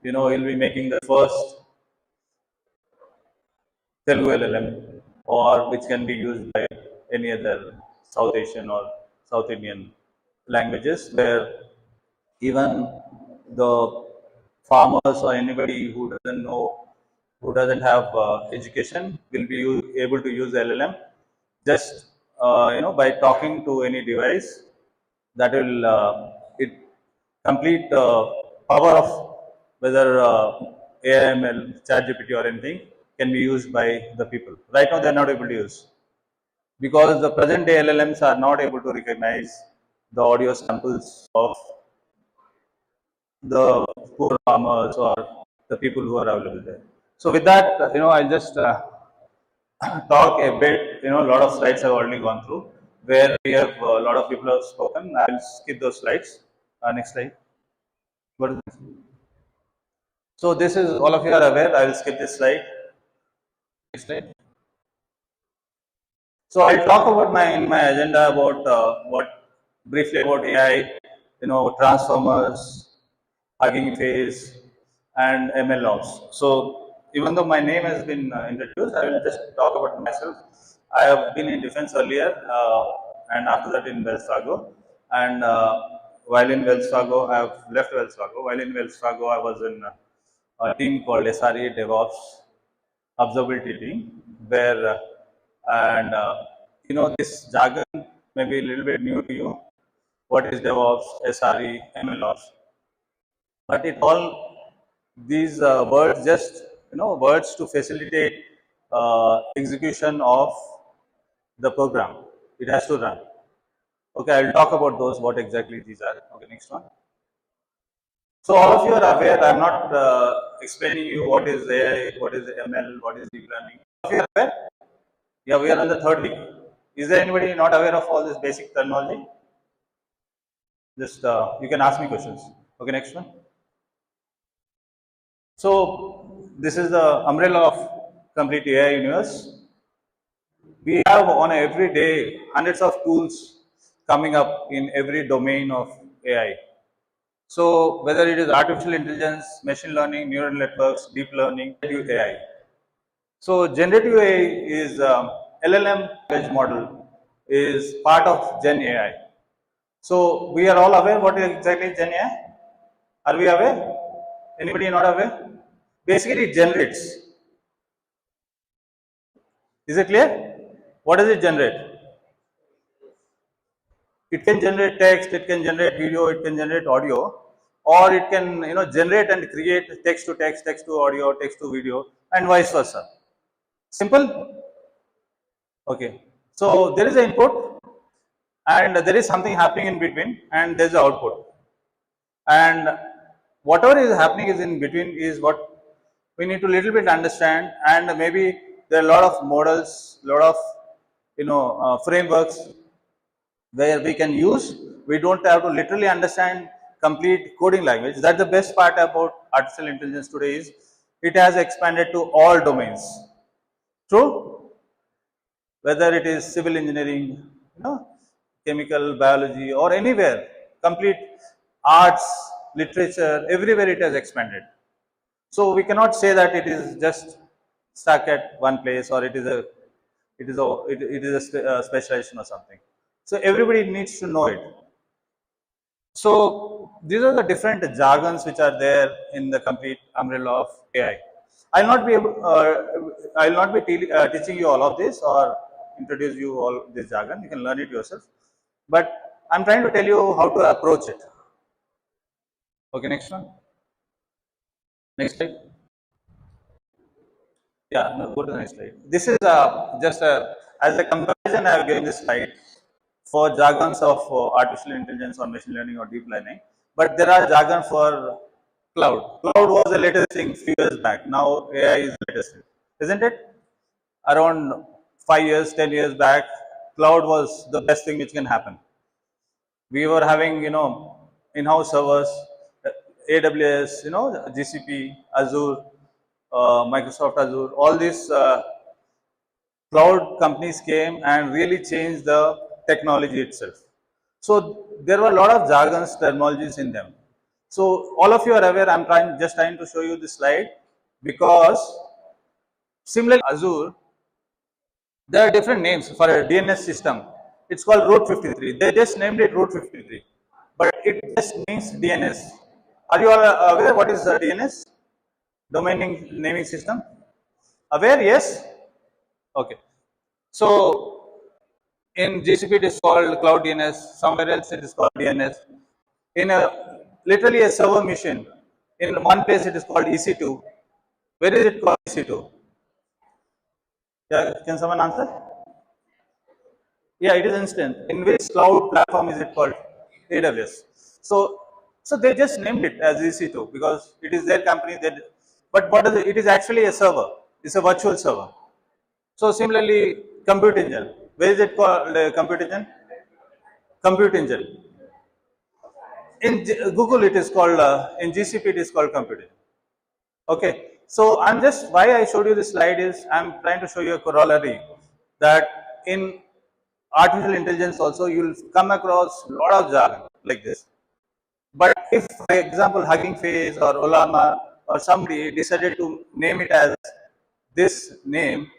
He'll be making the first Telugu LLM, or which can be used by any other South Asian or South Indian languages, where even the farmers or anybody who doesn't know, who doesn't have education, will be able to use LLM just by talking to any device. That will it complete power of whether AIML, ChatGPT or anything can be used by the people. Right now they are not able to use, because the present day LLMs are not able to recognize the audio samples of the poor farmers or the people who are available there. So with that, I'll just talk a bit. A lot of slides have already gone through, where we have a lot of people have spoken. I'll skip those slides. Next slide. What is this? So this is, all of you are aware. I will skip this slide. Next slide. So I'll talk about my agenda about what briefly about AI, transformers, Hugging Face, and MLOps. So even though my name has been introduced, I will just talk about myself. I have been in defense earlier, and after that in Wells Fargo. And while in Wells Fargo, I have left Wells Fargo. While in Wells Fargo, I was in a team called SRE DevOps Observability team, where this jargon may be a little bit new to you. What is DevOps, SRE, MLOps? But it all, these words, just words to facilitate execution of the program. It has to run. Okay, I'll talk about those, what exactly these are. Okay, next one. So all of you are aware. I'm not explaining you what is AI, what is ML, what is deep learning. All of you are aware? Yeah, we are on the third week. Is there anybody not aware of all this basic terminology? Just you can ask me questions. Okay, next one. So this is the umbrella of complete AI universe. We have on every day hundreds of tools coming up in every domain of AI. So whether it is artificial intelligence, machine learning, neural networks, deep learning, generative AI. So generative AI is LLM language model is part of Gen AI. So we are all aware what exactly Gen AI? Are we aware? Anybody not aware? Basically it generates. Is it clear? What does it generate? It can generate text, it can generate video, it can generate audio, or it can generate and create text to text, text to audio, text to video, and vice versa. Simple? Okay. So there is an input, and there is something happening in between, and there is the output. And whatever is happening is in between is what we need to little bit understand, and maybe there are a lot of models, lot of frameworks where we can use. We don't have to literally understand complete coding language. That's the best part about artificial intelligence today is it has expanded to all domains. True? Whether it is civil engineering, chemical, biology, or anywhere, complete arts, literature, everywhere it has expanded. So we cannot say that it is just stuck at one place or it is a specialization or something. So everybody needs to know it. So these are the different jargons which are there in the complete umbrella of AI. I'll not be able, I'll not be teaching you all of this or introduce you all this jargon. You can learn it yourself. But I'm trying to tell you how to approach it. Okay, next one. Next slide. Yeah, no, go to the next slide. This is just as a comparison. I have given this slide for jargons of artificial intelligence or machine learning or deep learning. But there are jargon for cloud. Cloud was the latest thing few years back. Now AI is the latest, isn't it? Around 5 years, 10 years back, cloud was the best thing which can happen. We were having in-house servers, AWS, GCP, Azure, Microsoft Azure, all these cloud companies came and really changed the technology itself. So there were a lot of jargons, terminologies in them. So all of you are aware, I'm just trying to show you this slide because similarly Azure, there are different names for a DNS system. It's called Route 53. They just named it Route 53, but it just means DNS. Are you all aware what is the DNS? Domain naming system? Aware? Yes? Okay. So in GCP it is called Cloud DNS, somewhere else it is called DNS. In literally a server machine, in one place it is called EC2. Where is it called EC2? Yeah, can someone answer? Yeah, it is instant. In which cloud platform is it called? AWS. So they just named it as EC2 because it is their company. But what is it? It is actually a server. It's a virtual server. So similarly, compute engine. Where is it called? Compute engine? Compute engine. In Google, it is called. In GCP, it is called compute engine. Okay. So I'm just why I showed you this slide is I'm trying to show you a corollary that in artificial intelligence also you'll come across a lot of jargon like this. But if, for example, Hugging Face or Olama or somebody decided to name it as this name,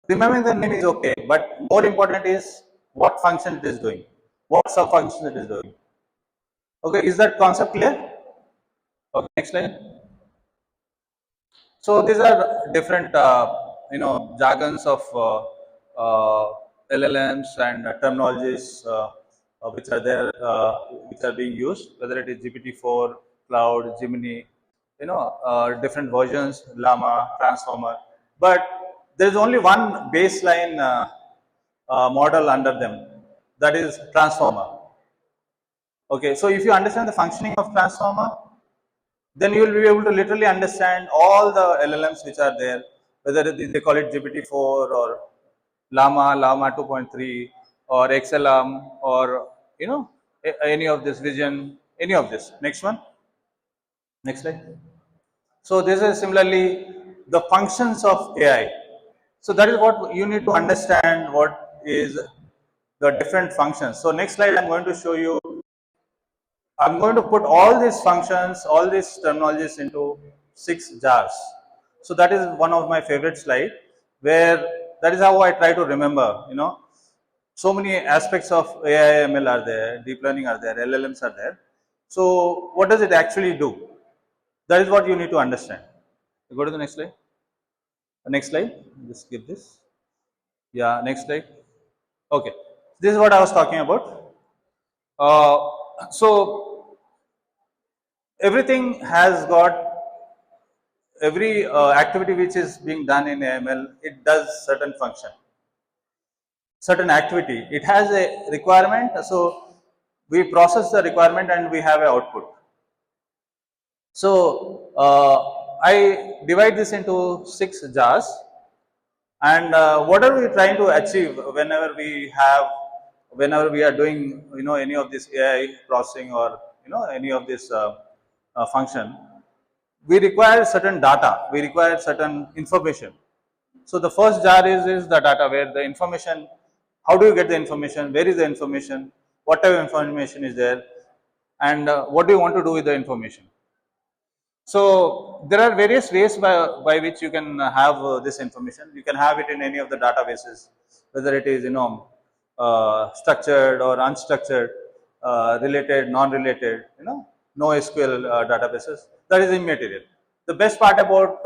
remembering the name is okay, but more important is what function it is doing, what sub-function it is doing. Okay, is that concept clear? Okay, next slide. So these are different, jargons of LLMs and terminologies which are there, which are being used, whether it is GPT-4, Cloud, Gemini, different versions, Llama, Transformer. But there is only one baseline model under them, that is Transformer. Okay, so if you understand the functioning of Transformer, then you will be able to literally understand all the LLMs which are there, whether they call it GPT-4 or Llama 2.3 or XLM or any of this Vision, any of this. Next one. Next slide. So this is similarly the functions of AI. So that is what you need to understand what is the different functions. So next slide I'm going to show you. I'm going to put all these functions, all these terminologies into 6 jars. So that is one of my favorite slide where that is how I try to remember, so many aspects of AI, ML are there, deep learning are there, LLMs are there. So what does it actually do? That is what you need to understand. Go to the next slide. Next slide, just skip this. Yeah, next slide. Okay, this is what I was talking about. So everything has got every activity which is being done in AML, it does certain function, certain activity. It has a requirement, so we process the requirement and we have an output. So I divide this into 6 jars. And what are we trying to achieve whenever we are doing, any of this AI processing or, any of this function, we require certain data, we require certain information. So the first jar is the data, where the information, how do you get the information, where is the information, what type of information is there, and what do you want to do with the information. So there are various ways by which you can have this information. You can have it in any of the databases, whether it is, structured or unstructured, related, non-related, no SQL databases. That is immaterial. The best part about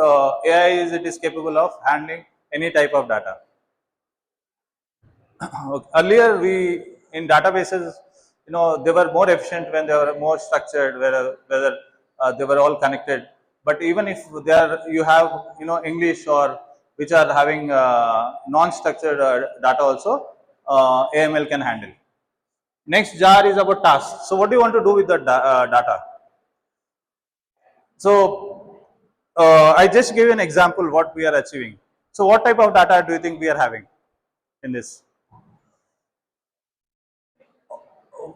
AI is it is capable of handling any type of data. Earlier, in databases, they were more efficient when they were more structured, whether they were all connected. But even if they are, you have, English or which are having non-structured data also, AML can handle. Next jar is about tasks. So what do you want to do with the data? So I just gave an example what we are achieving. So what type of data do you think we are having in this?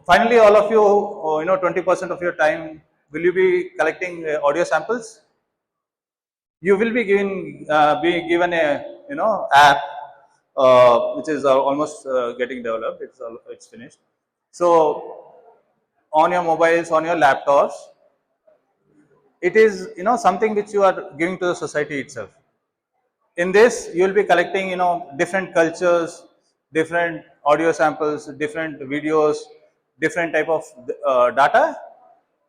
Finally, all of you, 20% of your time, will you be collecting audio samples? You will be given a, app, which is almost getting developed. It's finished. So on your mobiles, on your laptops, it is, something which you are giving to the society itself. In this, you will be collecting, different cultures, different audio samples, different videos, different type of data,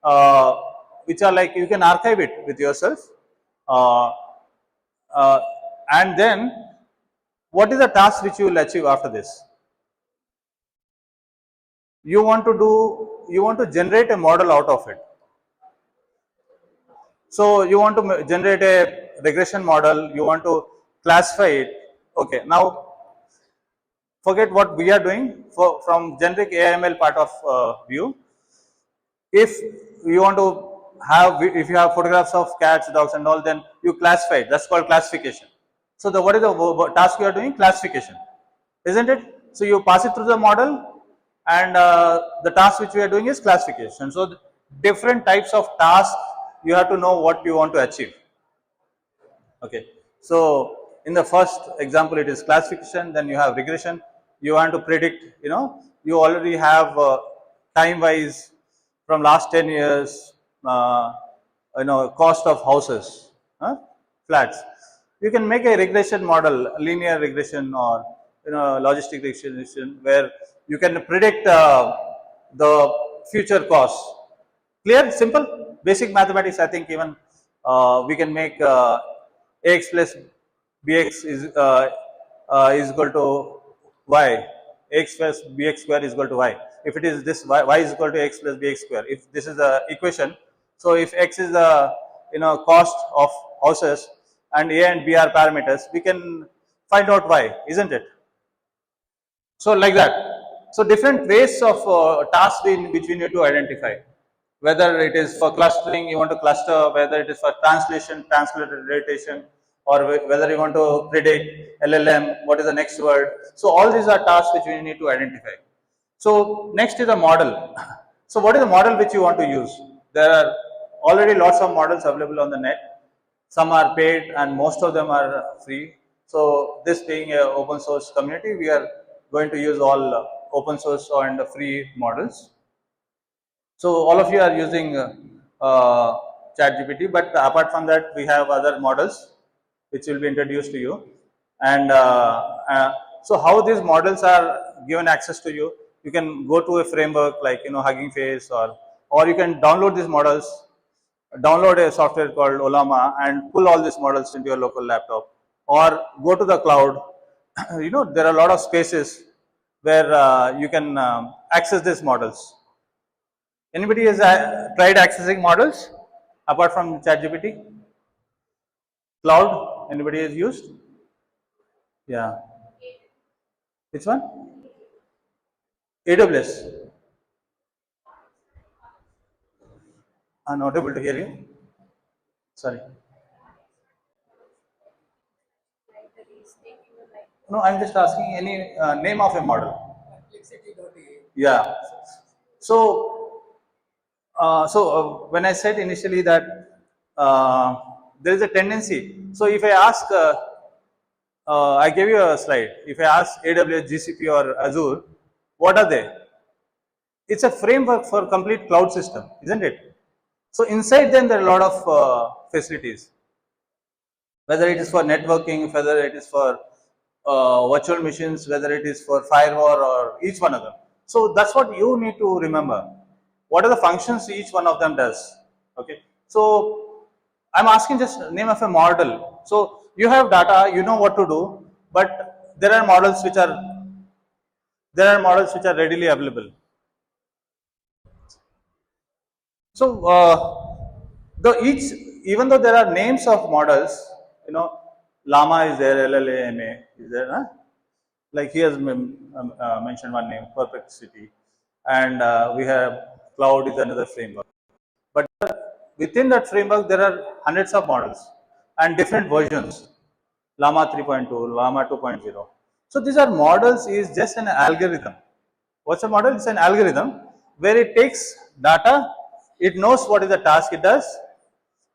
uh, which are like, you can archive it with yourself. Uh, uh, and then, what is the task which you will achieve after this? You want to generate a model out of it. So you want to generate a regression model, you want to classify it. Okay, now forget what we are doing from generic AML part of view. If you want to if you have photographs of cats, dogs and all, then you classify it. That's called classification. So what is the task you are doing? Classification, isn't it? So you pass it through the model, and the task which we are doing is classification. So different types of tasks, you have to know what you want to achieve. Okay. So in the first example, it is classification. Then you have regression. You want to predict. You already have time-wise from last 10 years. Cost of houses, flats. You can make a regression model, linear regression, or logistic regression, where you can predict the future costs. Clear, simple, basic mathematics. I think even we can make ax plus bx is equal to y. X plus bx square is equal to y. If it is this y is equal to x plus bx square. If this is the equation, so if x is the cost of houses and a and b are parameters, we can find out y, isn't it? So like that. So different ways of tasks which we need to identify. Whether it is for clustering, you want to cluster, whether it is for translation, transliteration, or whether you want to predict LLM, what is the next word. So all these are tasks which we need to identify. So next is a model. So what is the model which you want to use? There are already lots of models available on the net. Some are paid and most of them are free. So this being an open source community, we are going to use all open source and free models. So all of you are using ChatGPT, but apart from that, we have other models which will be introduced to you. And so how these models are given access to you? You can go to a framework like Hugging Face, or you can download these models, download a software called Olama, and pull all these models into your local laptop, or go to the cloud. There are a lot of spaces where you can access these models. Anybody has tried accessing models apart from ChatGPT? Cloud? Anybody has used? Yeah. Which one? AWS. I'm not able to hear you. Sorry. No, I'm just asking any name of a model. Yeah. So, when I said initially that there is a tendency. So, if I ask, I gave you a slide. If I ask AWS, GCP, or Azure, what are they? It's a framework for complete cloud system, isn't it? So, inside them, there are a lot of facilities, whether it is for networking, whether it is for virtual machines, whether it is for firewall or each one of them. So that's what you need to remember. What are the functions each one of them does? Okay. So I'm asking just name of a model. So you have data, you know what to do, but there are models which are readily available. So the each even though there are names of models, you know, Llama is there, LLAMA is there, huh? Like he has mentioned one name, Perplexity, and we have Cloud is another framework. But within that framework, there are hundreds of models and different versions. Llama 3.2, Llama 2.0. So these are models is just an algorithm. What's a model? It's an algorithm where it takes data, it knows what is the task it does,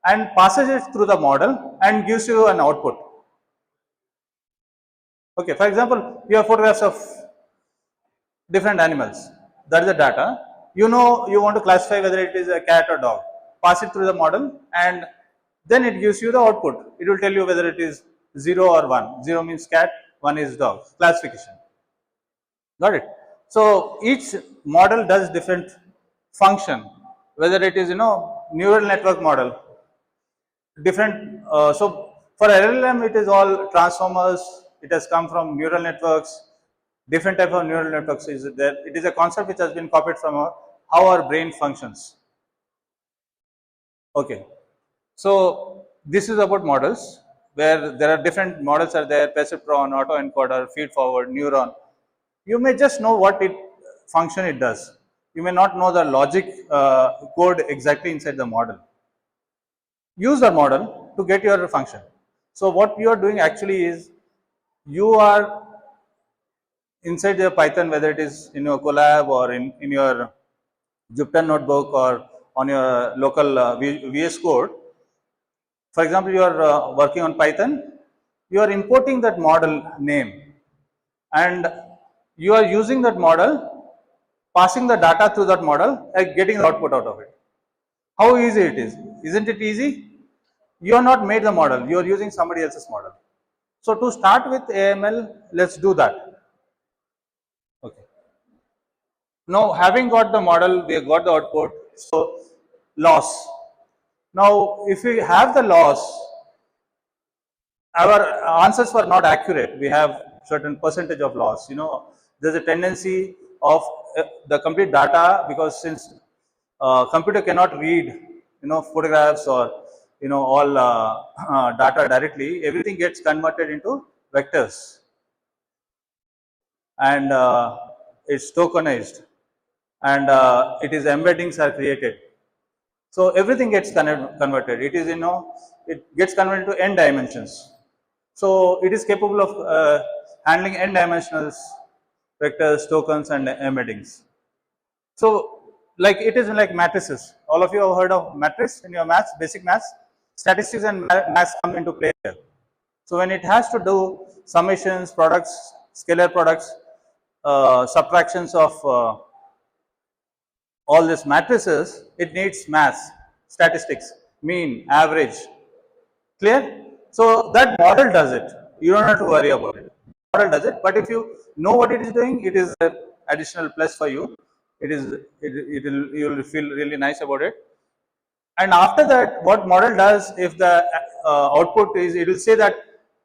and passes it through the model and gives you an output. Okay, for example, you have photographs of different animals. That is the data. You know you want to classify whether it is a cat or dog. Pass it through the model and then it gives you the output. It will tell you whether it is 0 or 1. 0 means cat, 1 is dog. Classification. Got it? So each model does different function. Whether it is, you know, neural network model, different. So for LLM, it is all transformers. It has come from neural networks. Different type of neural networks is there. It is a concept which has been copied from how our brain functions. Okay. So this is about models where there are different models are there: perceptron, autoencoder, feed forward, neuron. You may just know what it function it does. You may not know the logic code exactly inside the model. Use the model to get your function. So what you are doing actually is you are inside your Python, whether it is in your Colab or in your Jupyter notebook or on your local VS Code. For example, you are working on Python, you are importing that model name and you are using that model, passing the data through that model and getting the output out of it. How easy it is? Isn't it easy? You are not made the model, you are using somebody else's model. So to start with AML, let's do that. Okay. Now having got the model, we have got the output. So loss. Now if we have the loss, our answers were not accurate. We have certain percentage of loss. You know, there's a tendency of the complete data, because since computer cannot read, you know, photographs or, you know, all data directly, everything gets converted into vectors and it's tokenized and it is embeddings are created. So everything gets converted. It is, you know, it gets converted to n dimensions. So it is capable of handling n dimensional vectors, tokens, and embeddings. So like it is like matrices. All of you have heard of matrix in your maths, basic maths. Statistics and maths come into play here. So when it has to do summations, products, scalar products, subtractions of all these matrices, it needs maths, statistics, mean, average. Clear? So that model does it. You don't have to worry about it. Model does it, but if you know what it is doing, it is an additional plus for you. It will, you will feel really nice about it. And after that, what model does, if the output is, it will say that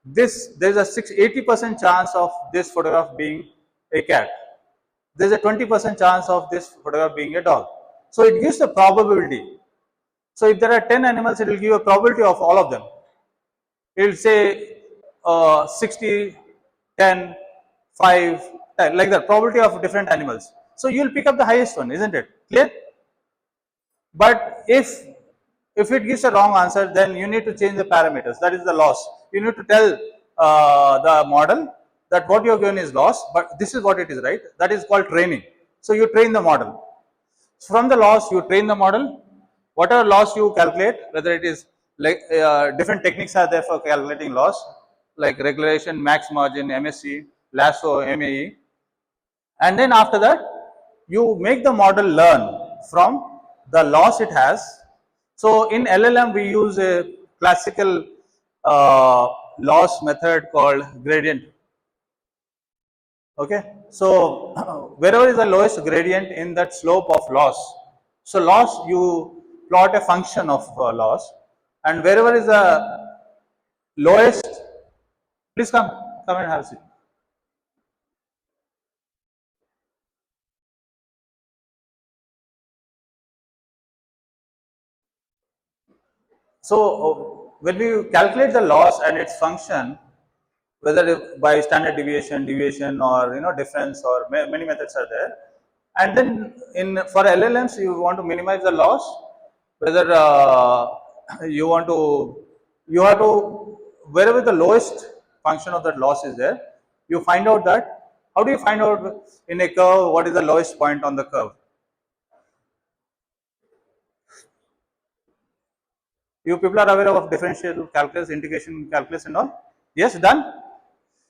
there is a 80% chance of this photograph being a cat. There is a 20% chance of this photograph being a dog. So it gives a probability. So if there are 10 animals, it will give a probability of all of them. It will say 60, 10, 5, 10, like that, probability of different animals. So you will pick up the highest one, isn't it? Clear? But if it gives a wrong answer, then you need to change the parameters. That is the loss. You need to tell the model that what you are given is loss, but this is what it is, right? That is called training. So you train the model. From the loss, you train the model. Whatever loss you calculate, whether it is like different techniques are there for calculating loss, like regression, max margin, MSE, lasso, MAE, and then after that, you make the model learn from the loss it has. So in LLM, we use a classical loss method called gradient. Okay, so wherever is the lowest gradient in that slope of loss, so loss you plot a function of loss, and wherever is the lowest, please come and have a seat. So when we calculate the loss and its function, whether by standard deviation, or difference, or many methods are there, and then for LLMs you want to minimize the loss, whether you have to wherever the lowest function of that loss is there, you find out that. How do you find out in a curve what is the lowest point on the curve? You people are aware of differential calculus, integration calculus and all? Yes, done?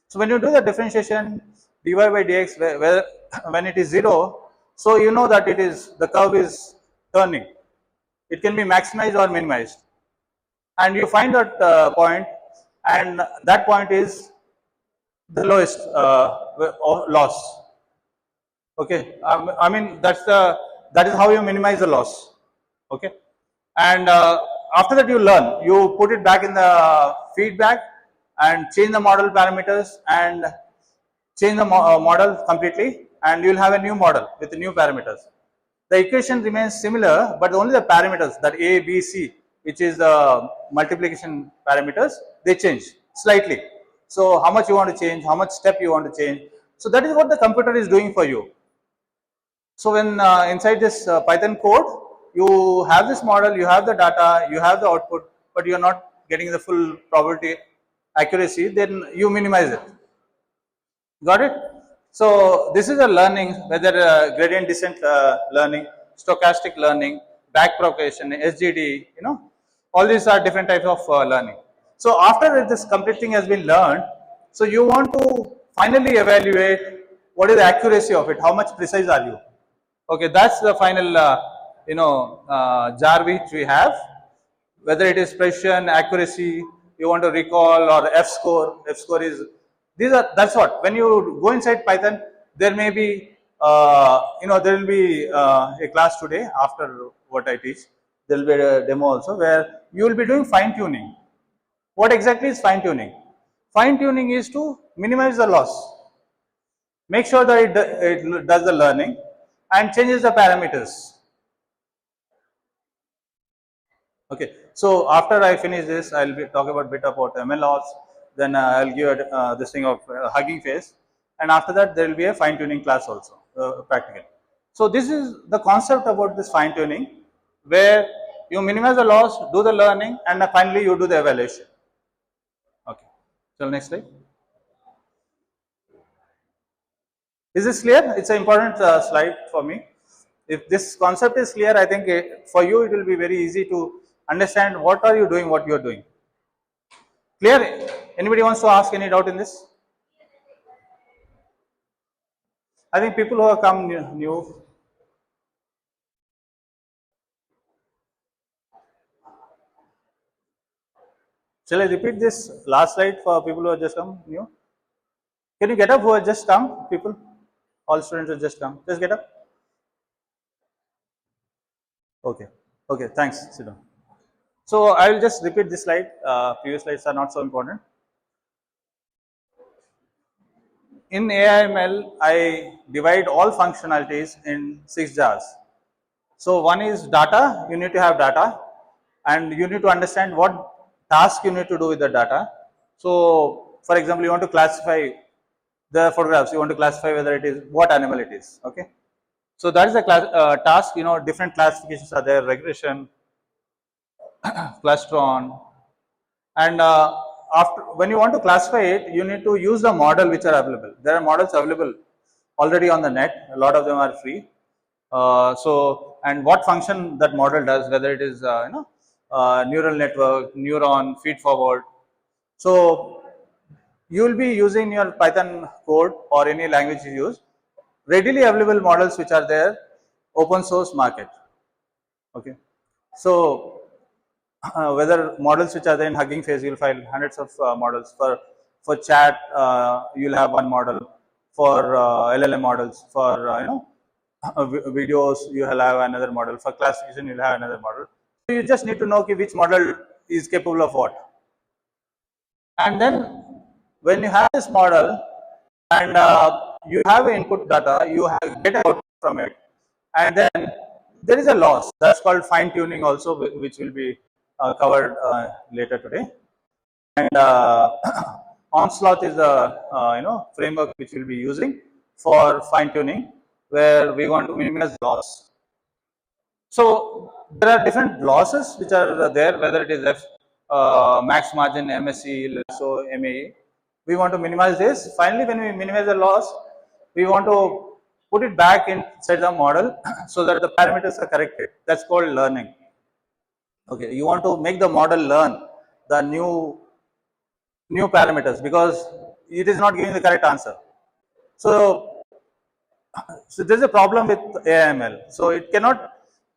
So when you do the differentiation dy by dx, where when it is 0, so you know that the curve is turning. It can be maximized or minimized. And you find that point, and that point is the lowest loss. Okay, I mean that is how you minimize the loss. Okay, and after that you learn, you put it back in the feedback and change the model parameters and change the model completely, and you will have a new model with the new parameters. The equation remains similar, but only the parameters, that A, B, C, which is the multiplication parameters, they change slightly. So how much you want to change, how much step you want to change. So that is what the computer is doing for you. So when inside this Python code, you have this model, you have the data, you have the output, but you are not getting the full probability accuracy, then you minimize it. Got it? So this is a learning, whether gradient descent learning, stochastic learning, backpropagation, SGD, all these are different types of learning. So after this complete thing has been learned, so you want to finally evaluate what is the accuracy of it, how much precise are you? Okay, that's the final jar which we have, whether it is precision, accuracy, you want to recall, or F score. F score is, that's what, when you go inside Python, there may be, there will be a class today after what I teach. There will be a demo also where you will be doing fine tuning. What exactly is fine tuning? Fine tuning is to minimize the loss. Make sure that it does the learning and changes the parameters. Okay, so after I finish this, I'll talk about bit about MLOps. Then I'll give this thing of Hugging Face, and after that there will be a fine tuning class also, practical. So this is the concept about this fine tuning, where you minimize the loss, do the learning, and finally you do the evaluation. Okay, so next slide. Is this clear? It's an important slide for me. If this concept is clear, I think for you it will be very easy to understand what are you doing, what you are doing. Clear? Anybody wants to ask any doubt in this? I think people who have come new. Shall I repeat this last slide for people who have just come new? Can you get up who have just come, people? All students have just come. Just get up. Okay. Okay, thanks. Sit down. So I will just repeat this slide. Previous slides are not so important. In AIML, I divide all functionalities in 6 jars. So one is data. You need to have data, and you need to understand what task you need to do with the data. So for example, you want to classify the photographs. You want to classify whether it is what animal it is. Okay. So that is the task. Different classifications are there: regression, clustron, and after when you want to classify it, you need to use the model which are available. There are models available already on the net. A lot of them are free. So, and what function that model does, whether it is neural network, neuron, feed forward. So you will be using your Python code or any language you use, readily available models which are there, open source market. Okay, so whether models which are there in Hugging Face, you'll find hundreds of models. For chat, you'll have one model. For LLM models, for videos, you will have another model. For classification, you'll have another model. So you just need to know which model is capable of what. And then when you have this model and you have input data, you get output from it, and then there is a loss that's called fine tuning also, which will be covered later today. And Onslaught is the framework which we'll be using for fine tuning, where we want to minimize loss. So there are different losses which are there, whether it is max margin, MSE, so MAE. We want to minimize this. Finally, when we minimize the loss, we want to put it back inside the model so that the parameters are corrected. That's called learning. Okay, you want to make the model learn the new parameters because it is not giving the correct answer. So there's a problem with AML. So it cannot.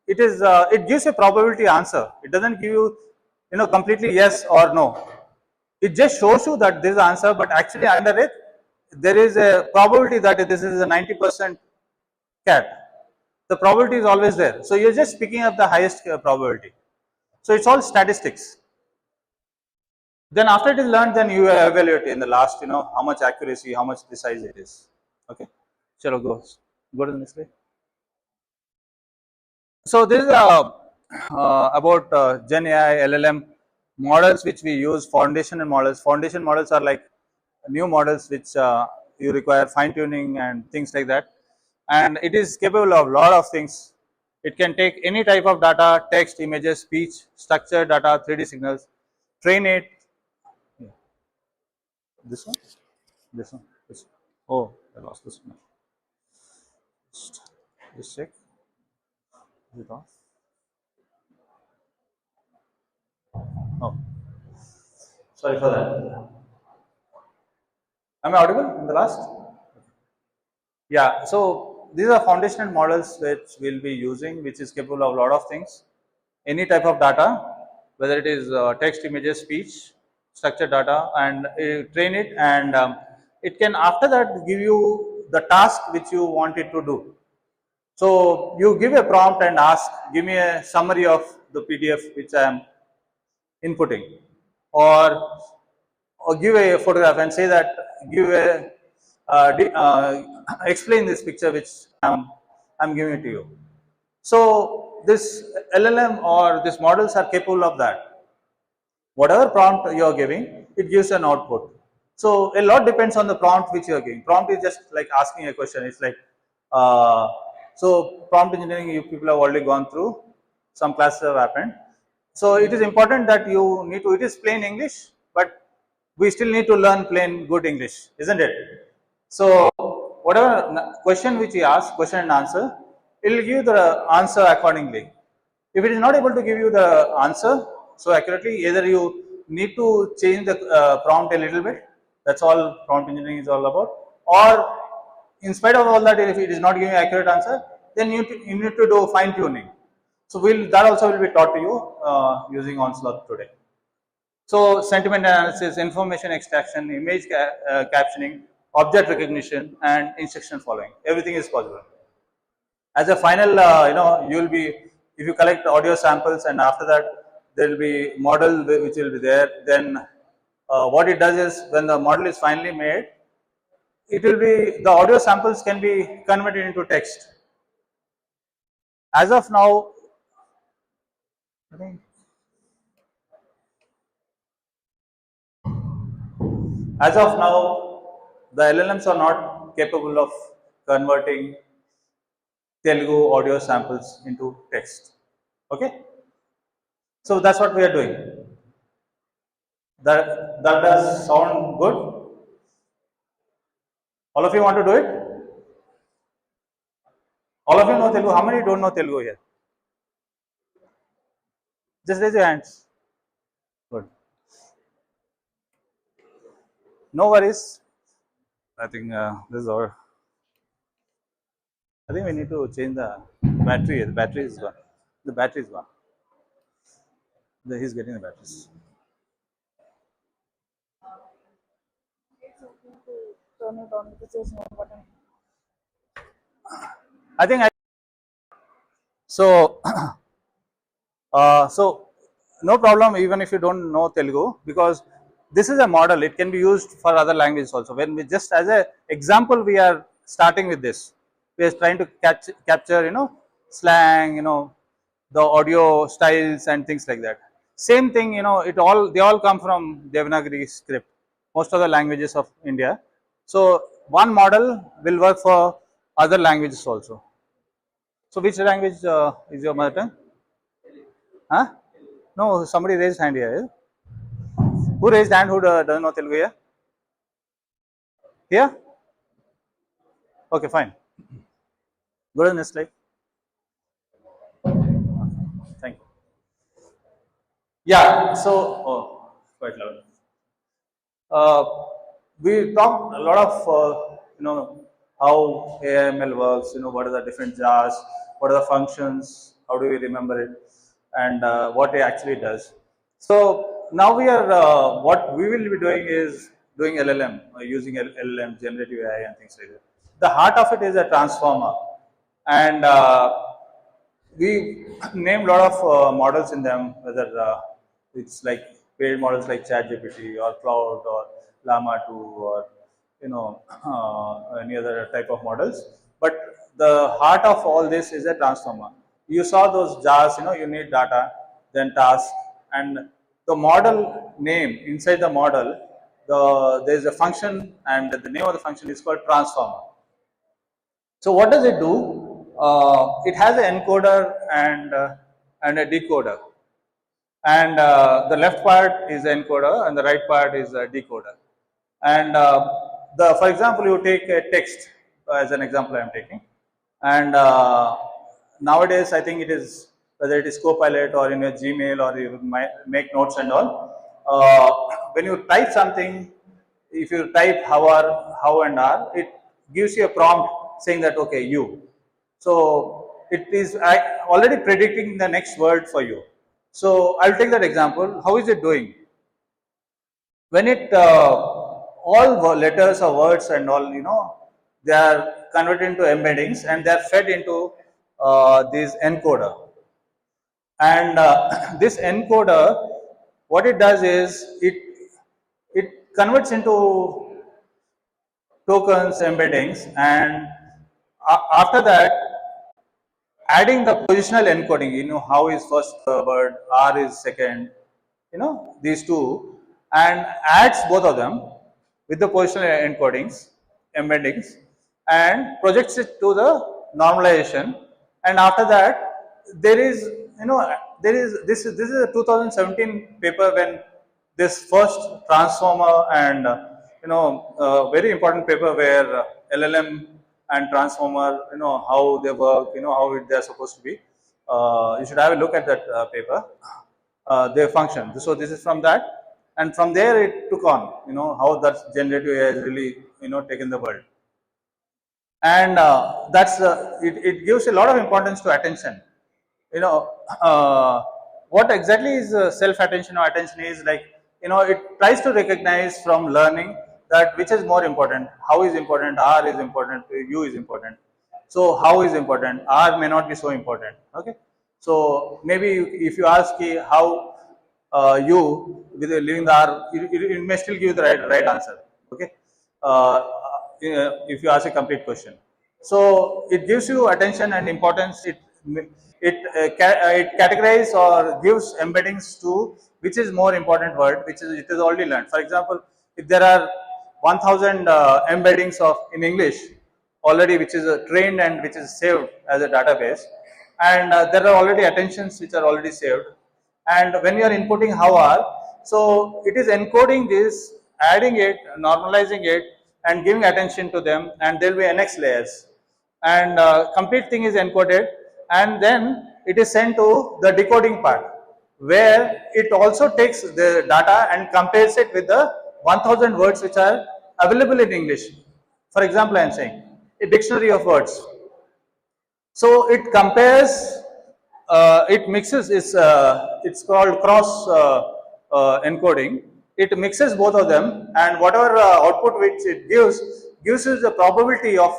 It gives a probability answer. It doesn't give you completely yes or no. It just shows you that this is the answer, but actually under it there is a probability that this is a 90% cat. The probability is always there. So you're just picking up the highest probability. So it's all statistics. Then after it is learned, then you evaluate in the last, how much accuracy, how much precise it is. Okay. Chalo, go to the next slide. So this is about Gen AI, LLM models which we use, foundation models. Foundation models are like new models which you require fine tuning and things like that. And it is capable of a lot of things. It can take any type of data, text, images, speech, structured data, 3D signals, train it. Yeah. This one? This one? This one. Oh, I lost this one. Just check. Is it off? Oh, sorry for that. Am I audible in the last? Yeah, so these are foundational models which we'll be using, which is capable of a lot of things. Any type of data, whether it is text, images, speech, structured data, and train it, and it can after that give you the task which you want it to do. So you give a prompt and ask, give me a summary of the PDF which I am inputting, or give a photograph and say that give a explain this picture which I'm giving it to you. So this LLM or these models are capable of that. Whatever prompt you are giving, it gives an output. So a lot depends on the prompt which you are giving. Prompt is just like asking a question. It's like so prompt engineering, you people have already gone through. Some classes have happened. So it is important that you need to. It is plain English, but we still need to learn plain good English, isn't it? So whatever question which you ask, question and answer, it will give the answer accordingly. If it is not able to give you the answer so accurately, either you need to change the prompt a little bit. That's all prompt engineering is all about. Or in spite of all that, if it is not giving accurate answer, then you need to do fine tuning. So that also will be taught to you using Onslaught today. So sentiment analysis, information extraction, image captioning, object recognition, and instruction following. Everything is possible. As a final, you will be, if you collect audio samples and after that there will be model which will be there, then what it does is when the model is finally made, it will be, the audio samples can be converted into text. As of now, the LLMs are not capable of converting Telugu audio samples into text. Okay, so that's what we are doing. That does sound good. All of you want to do it? All of you know Telugu. How many don't know Telugu here? Just raise your hands. Good. No worries. I think this is our. I think we need to change the battery. The battery is gone. The battery is gone. He's getting the batteries. Turn it on with the change mode button. I think so. So no problem even if you don't know Telugu, because this is a model. It can be used for other languages also. When we just as a example, we are starting with this. We are trying to capture slang, the audio styles and things like that. Same thing, they all come from Devanagari script, most of the languages of India. So one model will work for other languages also. So which language is your mother tongue? Huh? No, somebody raised hand here. Who raised hand? Who doesn't know Telugu here? Here? Okay, fine. Go to the next slide. Thank you. Yeah. So, quite loud. We talked a lot of how AML works. What are the different jars? What are the functions? How do we remember it? And what it actually does. So now we are what we will be doing is doing LLM, using LLM, generative AI, and things like that. The heart of it is a transformer, and we name a lot of models in them, whether it's like paid models like ChatGPT or Cloud or Llama 2 or any other type of models. But the heart of all this is a transformer. You saw those jars, you need data, then task, and the model name inside the model, there is a function, and the name of the function is called transformer. So what does it do? It has an encoder and a decoder, and the left part is the encoder and the right part is a decoder. And for example, you take a text as an example I am taking, and nowadays I think it is, whether it is Copilot or in your Gmail or you make notes and all. When you type something, if you type how and are, it gives you a prompt saying that okay, you. So it is already predicting the next word for you. So I'll take that example. How is it doing? When it all letters or words and all, they are converted into embeddings and they are fed into this encoder. And this encoder, what it does is it converts into tokens, embeddings, and after that, adding the positional encoding, how is first word, R is second, these two, and adds both of them with the positional encodings, embeddings, and projects it to the normalization. And after that, there is, this is a 2017 paper when this first transformer and very important paper where LLM and transformer, how they work, how they are supposed to be. You should have a look at that paper, their function. So this is from that, and from there it took on, how that generative AI has really, taken the world. And that's it gives a lot of importance to attention. What exactly is self attention or attention is like, it tries to recognize from learning that which is more important, how is important, R is important, U is important. So how is important, R may not be so important. Okay, so maybe if you ask how you with leaving the R, it may still give you the right answer. Okay, if you ask a complete question. So it gives you attention and importance. It categorizes or gives embeddings to which is more important word, which is it is already learned. For example, if there are 1000 embeddings of in English already, which is trained and which is saved as a database, and there are already attentions which are already saved, and when you are inputting how are, So it is encoding this, adding it, normalizing it, and giving attention to them, and there will be NX layers. And complete thing is encoded, and then it is sent to the decoding part, where it also takes the data and compares it with the 1000 words which are available in English. For example, I am saying a dictionary of words. So it compares, it mixes, it's called cross encoding. It mixes both of them, and whatever output which it gives us the probability of,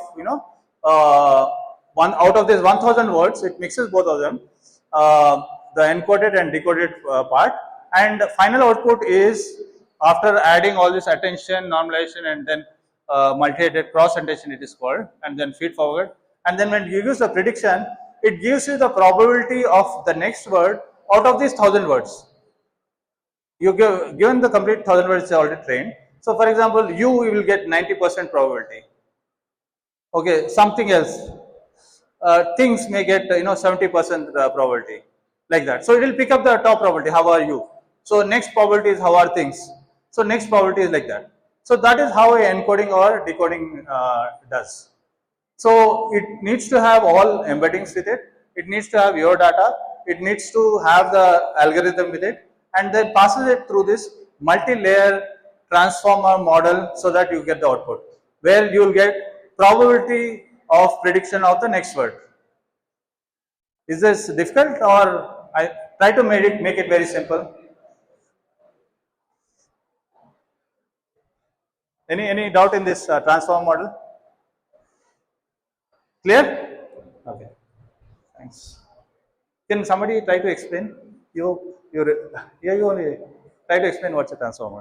one out of this 1000 words, it mixes both of them, the encoded and decoded part, and the final output is, after adding all this attention, normalization, and then multi-headed cross attention it is called, and then feed forward, and then when you use the prediction, it gives you the probability of the next word out of these 1000 words. You given the complete 1000 words already trained. So for example, you will get 90% probability. Okay, something else. Things may get 70% probability, like that. So it will pick up the top probability. How are you? So next probability is how are things. So next probability is like that. So that is how a encoding or decoding does. So it needs to have all embeddings with it. It needs to have your data. It needs to have the algorithm with it, and then passes it through this multi-layer transformer model so that you get the output, where you will get probability of prediction of the next word. Is this difficult, or I try to make it very simple? Any doubt in this transform model? Clear? Okay. Thanks. Can somebody try to explain? You only try to explain what's a transform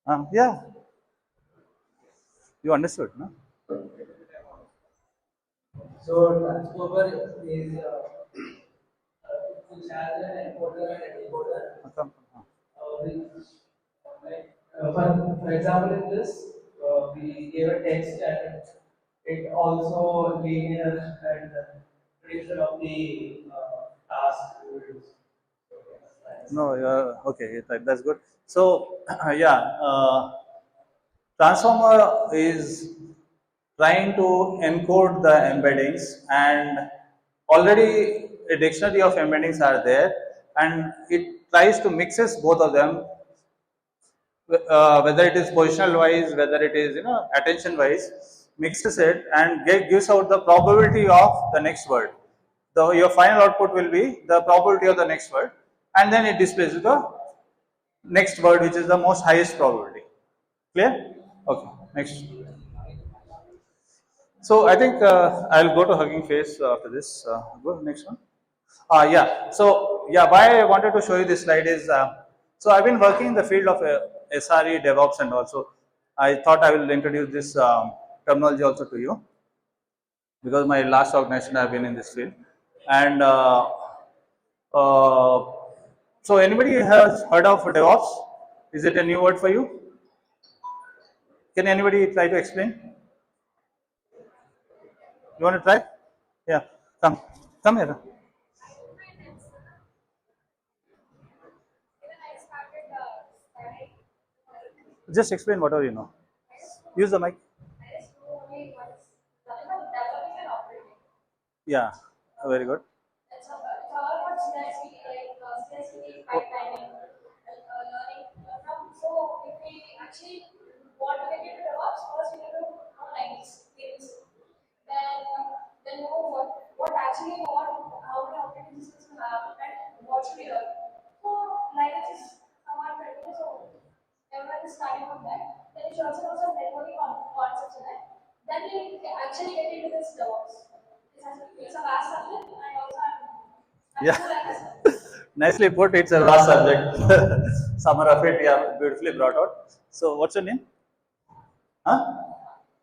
model. Yeah. You understood, no? So transformer is which has an encoder and a decoder. Which, like, for example, in this, we gave a text and it also linear and prediction of the task. No, okay, that's good. So, yeah, transformer is trying to encode the embeddings, and already a dictionary of embeddings are there, and it tries to mixes both of them, whether it is positional wise, whether it is attention wise, mixes it and gives out the probability of the next word. Your final output will be the probability of the next word, and then it displays the next word which is the most highest probability. Clear? Okay, next. So I think I'll go to Hugging Face after this. Go next one. Yeah. So yeah, why I wanted to show you this slide is, so I've been working in the field of SRE, DevOps, and also I thought I will introduce this terminology also to you, because my last organization I've been in this field. And so anybody has heard of DevOps? Is it a new word for you? Can anybody try to explain? You want to try? Yeah, come here. Just explain whatever you know. Use the mic. Yeah, very good. Yeah, nicely put. It's a vast subject. Summer of it, yeah, beautifully brought out. So, what's your name? Huh?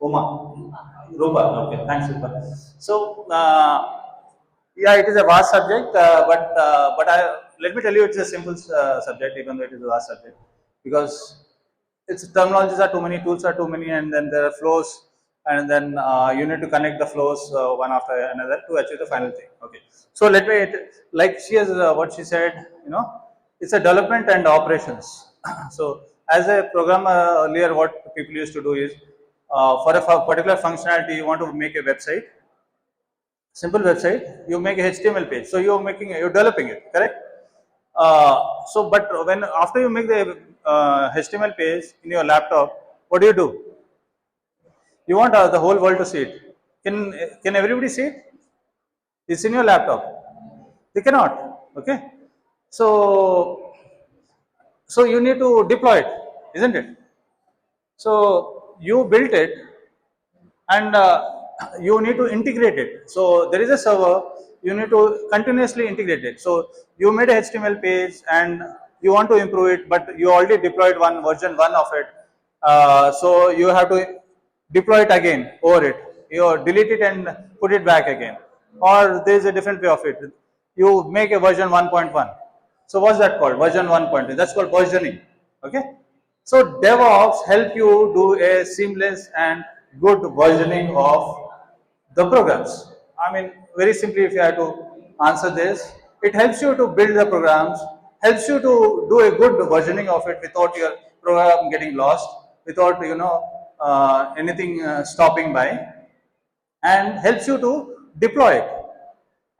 Uma. Rupa. Okay, thanks, Rupa. So, yeah, it is a vast subject, let me tell you, it's a simple subject, even though it is a vast subject, because its terminologies are too many, tools are too many, and then there are flows, and then you need to connect the flows one after another to achieve the final thing. Okay. So let me, like she has what she said, it's a development and operations. So as a programmer earlier, what people used to do is, for a particular functionality, you want to make a website, simple website, you make a HTML page. So you're developing it, correct? But when after you make the HTML page in your laptop, what do? You want the whole world to see it. Can everybody see it? It's in your laptop. They cannot. Okay. So you need to deploy it, isn't it? So you built it, and you need to integrate it. So there is a server, you need to continuously integrate it. So you made a HTML page and you want to improve it, but you already deployed one version 1 of it. So you have to deploy it again over it. You delete it and put it back again. Or there is a different way of it. You make a version 1.1. So what's that called? Version 1.1. That's called versioning. Okay. So DevOps help you do a seamless and good versioning of the programs. I mean, very simply, if you have to answer this, it helps you to build the programs, helps you to do a good versioning of it without your program getting lost, without anything stopping by, and helps you to deploy it.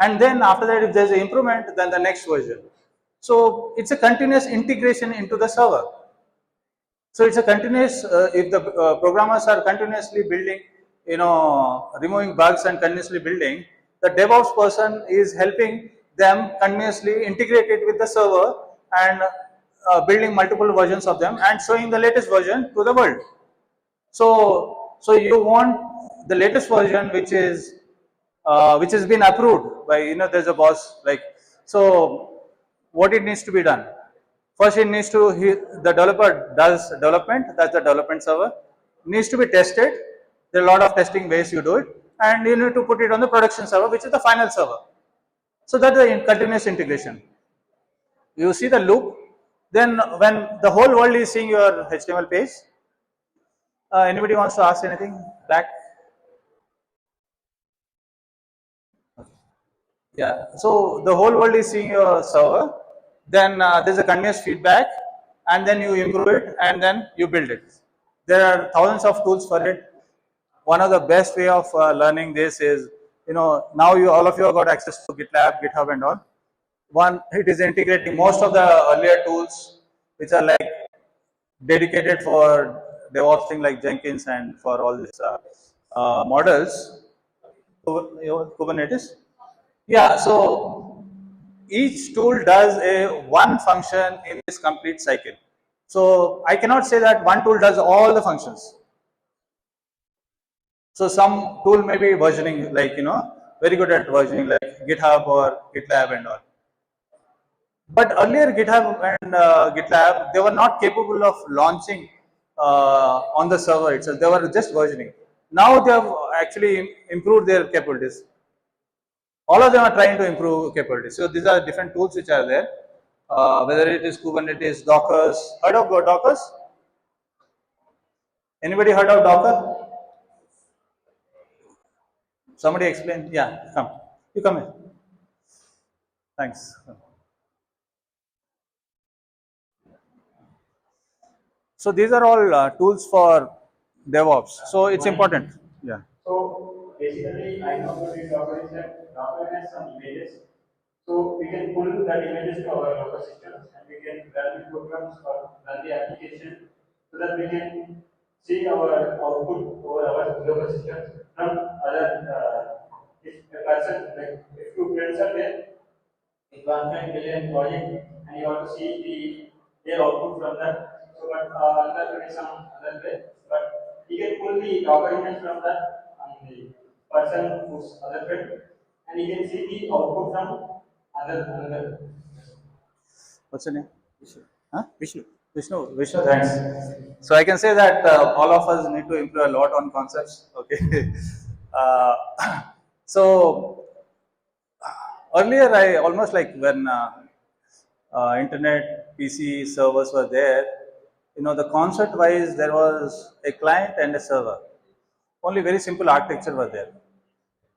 And then after that, if there's an improvement, then the next version. So it's a continuous integration into the server. So it's a continuous, if the programmers are continuously building, removing bugs and continuously building, the DevOps person is helping them continuously integrate it with the server and building multiple versions of them and showing the latest version to the world. So you want the latest version which has been approved by, there's a boss, like, so what it needs to be done? First, it needs to, the developer does development, that's the development server, needs to be tested. There are a lot of testing ways you do it, and you need to put it on the production server, which is the final server. So that's the continuous integration. You see the loop, then when the whole world is seeing your HTML page, anybody wants to ask anything? Back? Yeah, so the whole world is seeing your server, then there's a continuous feedback, and then you improve it, and then you build it. There are thousands of tools for it. One of the best way of learning this is, now all of you have got access to GitLab, GitHub and all. One, it is integrating most of the earlier tools, which are like dedicated for DevOps thing like Jenkins and for all these models, Kubernetes. Yeah, so each tool does a one function in this complete cycle. So I cannot say that one tool does all the functions. So some tool may be versioning, like, very good at versioning, like GitHub or GitLab and all. But earlier GitHub and GitLab, they were not capable of launching on the server itself. They were just versioning. Now they have actually improved their capabilities. All of them are trying to improve capabilities. So these are different tools which are there. Whether it is Kubernetes, Dockers. Heard of Dockers? Anybody heard of Docker? Somebody explain. Yeah, come. You come in. Thanks. So these are all tools for DevOps. So it's important. Yeah. So basically, I know what we Docker is that Docker has some images. So we can pull that images to our local systems and we can run the programs or run the application so that we can see our output over our local systems from other. If a person, like if two friends are there, with 1 billion project and you want to see their output from that. So, but another way, some other way, but you can pull the Docker image from that on the person who's other friend, and you can see the output from another. What's your name? Vishnu. Huh? Vishnu. Vishnu. Thanks. So I can say that all of us need to improve a lot on concepts. Okay. uh, so earlier, I almost like when internet PC servers were there, the concept wise there was a client and a server. Only very simple architecture was there.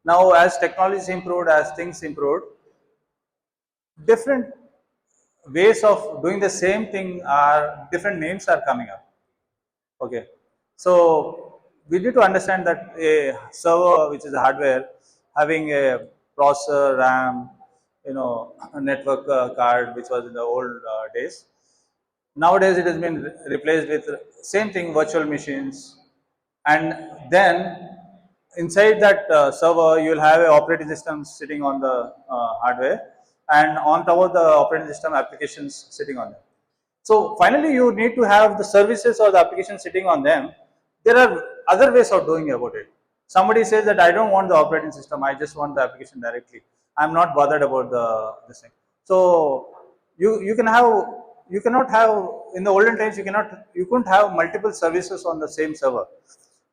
Now as technology improved, as things improved, different ways of doing the same thing are different names are coming up. Okay, so we need to understand that a server, which is a hardware, having a processor, RAM, a network card, which was in the old days. Nowadays, it has been replaced with same thing, virtual machines, and then inside that server, you will have a operating system sitting on the hardware, and on top of the operating system, applications sitting on them. So finally, you need to have the services or the application sitting on them. There are other ways of doing about it. Somebody says that I don't want the operating system, I just want the application directly. I'm not bothered about this thing. So you can have, you cannot have, in the olden times you couldn't have multiple services on the same server.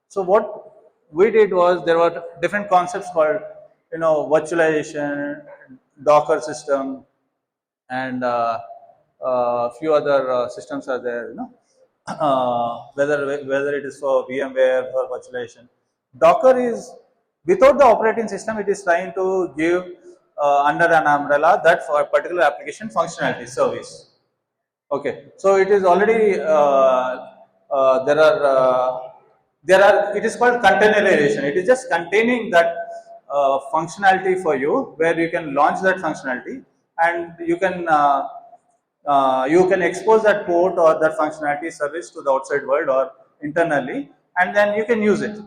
So what we did was, there were different concepts called virtualization, Docker system, and few other systems are there, whether it is for VMware or virtualization. Docker is, without the operating system, it is trying to give under an umbrella that for a particular application functionality service. Okay, so it is already it is called containerization. It is just containing that functionality for you, where you can launch that functionality, and you can expose that port or that functionality service to the outside world or internally, and then you can use it.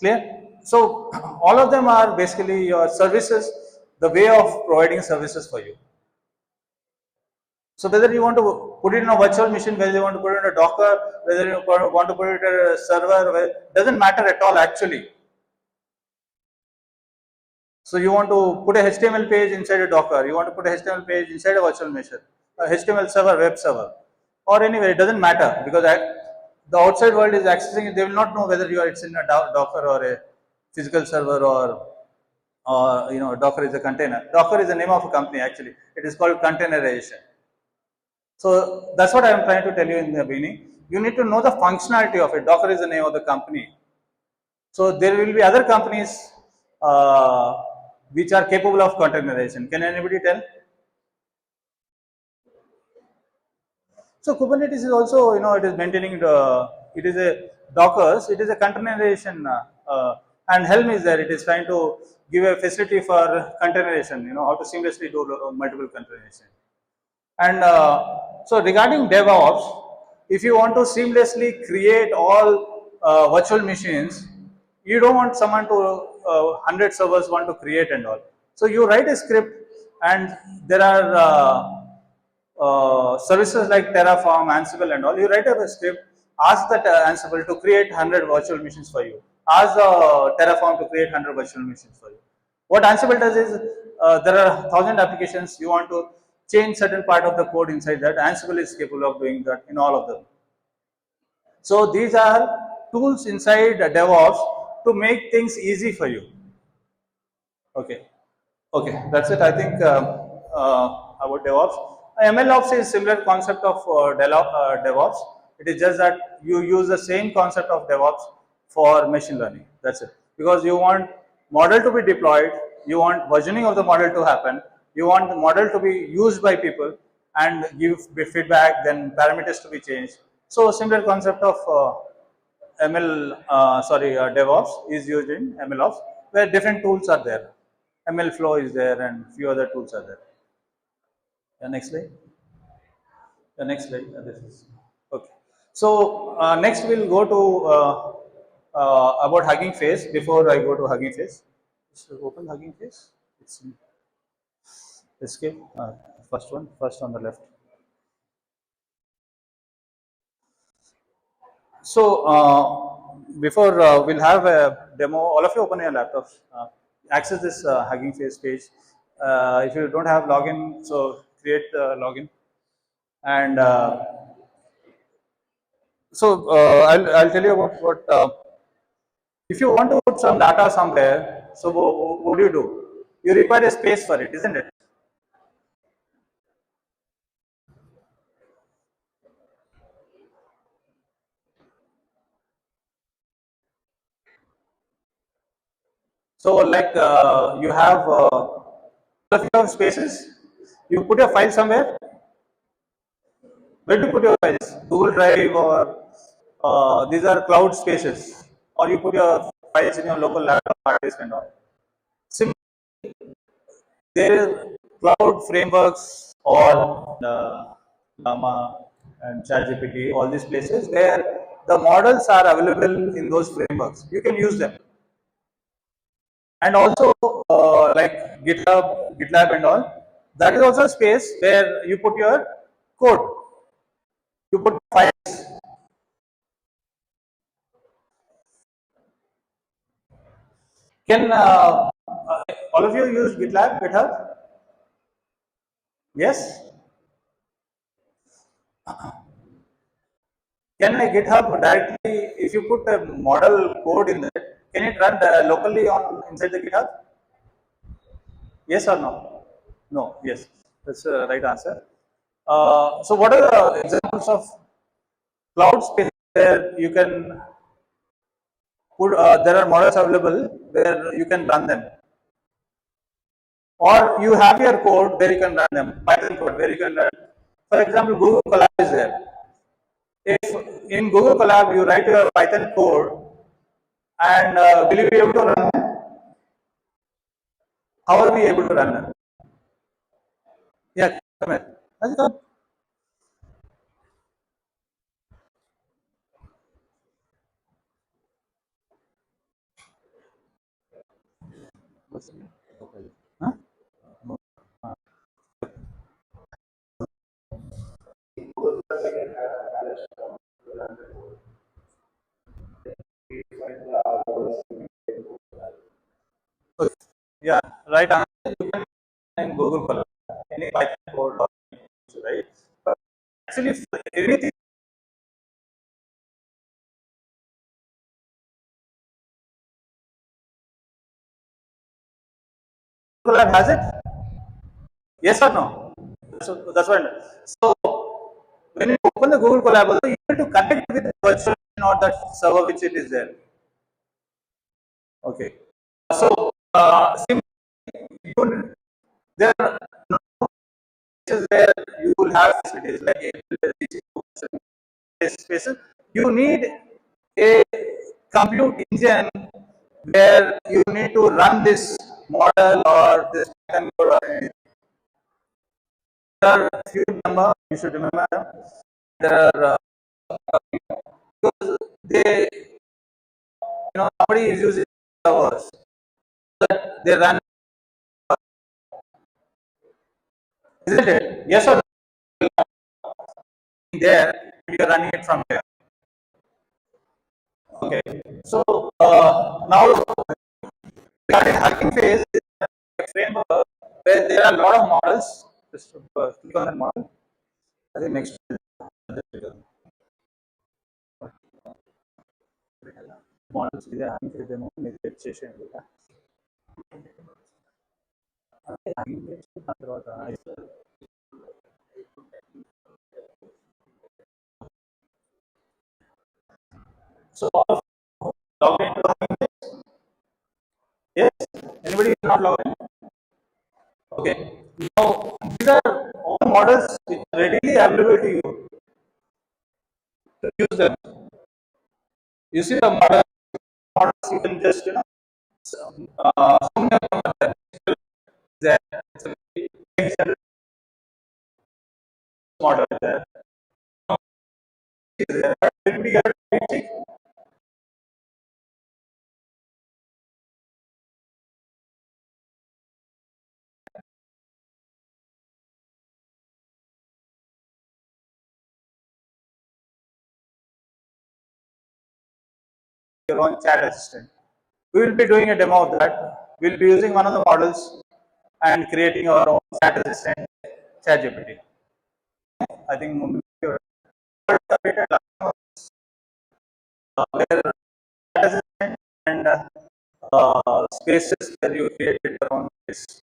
Clear? So all of them are basically your services, the way of providing services for you. So whether you want to put it in a virtual machine, whether you want to put it in a Docker, whether you want to put it in a server, doesn't matter at all actually. So you want to put a HTML page inside a Docker, you want to put a HTML page inside a virtual machine, a HTML server, web server, or anywhere, it doesn't matter, because the outside world is accessing it. They will not know whether it's in a Docker or a physical server, or Docker is a container. Docker is the name of a company actually. It is called containerization. So that's what I am trying to tell you in the beginning. You need to know the functionality of it. Docker is the name of the company. So there will be other companies which are capable of containerization. Can anybody tell? So Kubernetes is also, it is maintaining it is a Dockers, it is a containerization, and Helm is there. It is trying to give a facility for containerization, how to seamlessly do multiple containerization. And so regarding DevOps, if you want to seamlessly create all virtual machines, you don't want someone to 100 servers want to create and all. So you write a script, and there are services like Terraform, Ansible and all. You write a script, ask that Ansible to create 100 virtual machines for you. Ask Terraform to create 100 virtual machines for you. What Ansible does is, there are 1,000 applications, you want to change certain part of the code inside that. Ansible is capable of doing that in all of them. So these are tools inside DevOps to make things easy for you. Okay. Okay, that's it. I think about DevOps. MLOps is similar concept of DevOps. It is just that you use the same concept of DevOps for machine learning. That's it. Because you want model to be deployed, you want versioning of the model to happen, you want the model to be used by people and give feedback, then parameters to be changed. So similar concept of DevOps is used in MLOps, where different tools are there. ML flow is there and few other tools are there. The next slide. The next slide. This is okay. So next we'll go to about Hugging Face. Before I go to Hugging Face, just open Hugging Face. It's escape. First one, first on the left. So before we'll have a demo. All of you open your laptops. Access this Hugging Face page. If you don't have login, so create login. And so I'll tell you about what. If you want to put some data somewhere, so what do you do? You require a space for it, isn't it? So like you have spaces, You put your file somewhere. Where do you put your files? Google Drive or these are cloud spaces, or you put your files in your local laptop hard disk and all. Similarly, there is cloud frameworks or Llama and ChatGPT, all these places where the models are available in those frameworks. You can use them. And also like GitLab and all, that is also a space where you put your code, you put files. Can all of you use GitHub? Yes. Can a GitHub directly, if you put a model code in it, can it run locally on inside the GitHub? Yes or no? No. Yes. That's the right answer. So, what are the examples of cloud space where you can put? There are models available where you can run them, or you have your code where you can run them. Python code where you can run. For example, Google Colab is there. If in Google Colab you write your Python code, and will you be able to run them? How are we able to run them? Yeah, come here. Come. Huh? Okay. Yeah, right answer. You can in Google Colab any Python code, or, right? But actually, for anything Google Colab has it. Yes or no? So that's one. So when you open the Google Colab, also you need to connect with the virtual machine or that server which it is there. Okay. So you, there are no places where you will have facilities like spaces. You need a compute engine where you need to run this model or this Python code or anything. There are a few number you should remember. There are because they somebody is using servers that they run, isn't it? Yes or no? There we are running it from there. Okay. So now regarding Hugging Face is a framework where there are a lot of models. Just click on that model. I think next models ಇದೆ Hugging Face demo registration ಇಲ್ಲ Hugging Face తర్వాత so log into Hugging Face. Yes. Anybody is not logged in? Okay. Now these are all models which are readily available to you to use them. You see the models you can just so many of them are there. It's a very general model there. Anybody get it? Your own chat assistant. We will be doing a demo of that. We will be using one of the models and creating our own chat assistant, ChatGPT. I think where chat assistant and spaces where you created your own space.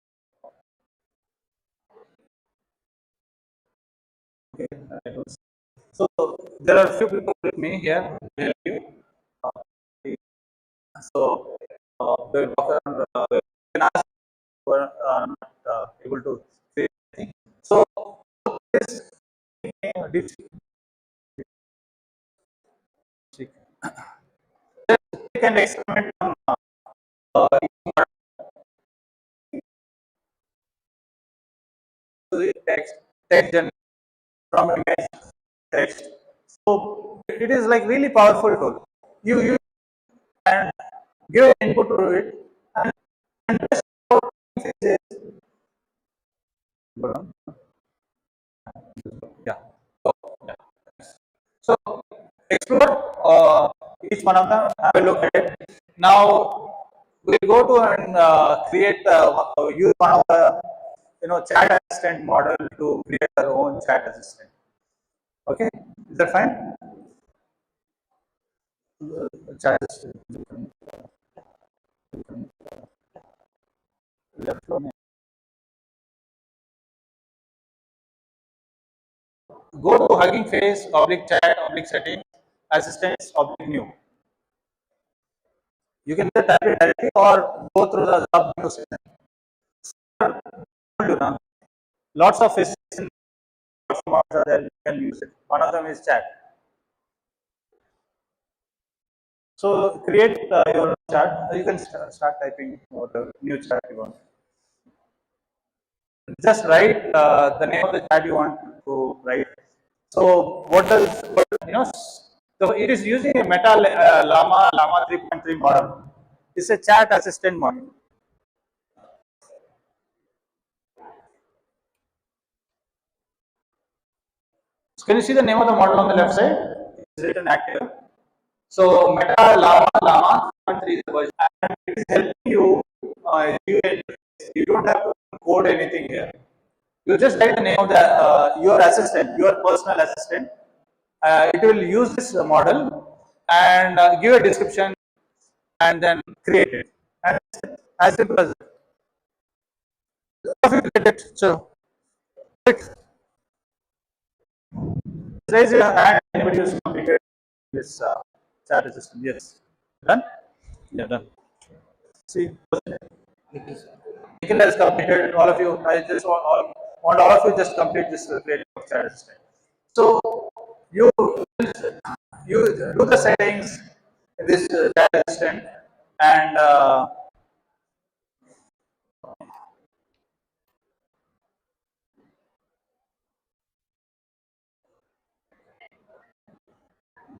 Okay. So there are a few people with me here. So we'll walk around. We can ask who are not able to say anything. deep seek. You can experiment on text, text gen from image text. So it is like really powerful tool. You and give an input to it and rest of the yeah. Yeah. So explore each one of them. Have a look at it. Now we go to and create use one of the chat assistant model to create our own chat assistant. Okay, is that fine? Chat assistant. Left one. Go to Hugging Face, oblique chat, oblique settings, assistants, oblique new. You can either type it directly or go through the sub menu section. Lots of assistants are there, you can use it. One of them is chat. So create your chat. You can start typing the new chat you want. Just write the name of the chat you want to write. So what does So it is using a Meta Llama 3.3 model. It's a chat assistant model. So can you see the name of the model on the left side? It's written active. So Meta Llama 3.3 is the version, and it is helping you. You don't have to code anything here. You just write the name of the your assistant, your personal assistant. It will use this model and give a description and then create it. And as simple as that. If you get it, so raise your hand. Anybody who's completed this chat assistant? Yes. Done? Yeah, done. See, Nikhil has completed. All of you, I just want all of you just complete this creative chat assistant. So you you do the settings in this chat assistant and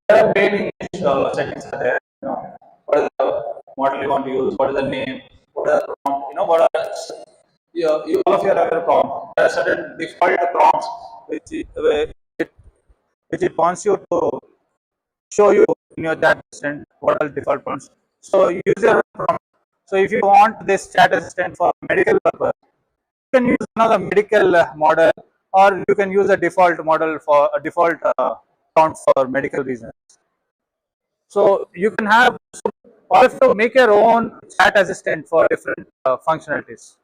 there are plain English settings are there. What is the model you want to use? What is the name? What are the prompt? What are all of you are aware prompt. There are certain default prompts which it wants you to show you in your chat assistant what are the default prompts. So use your prompt. So if you want this chat assistant for medical purpose, you can use another medical model, or you can use a default model for a default prompt for medical reasons. So you can have or if you make your own chat assistant for different functionalities.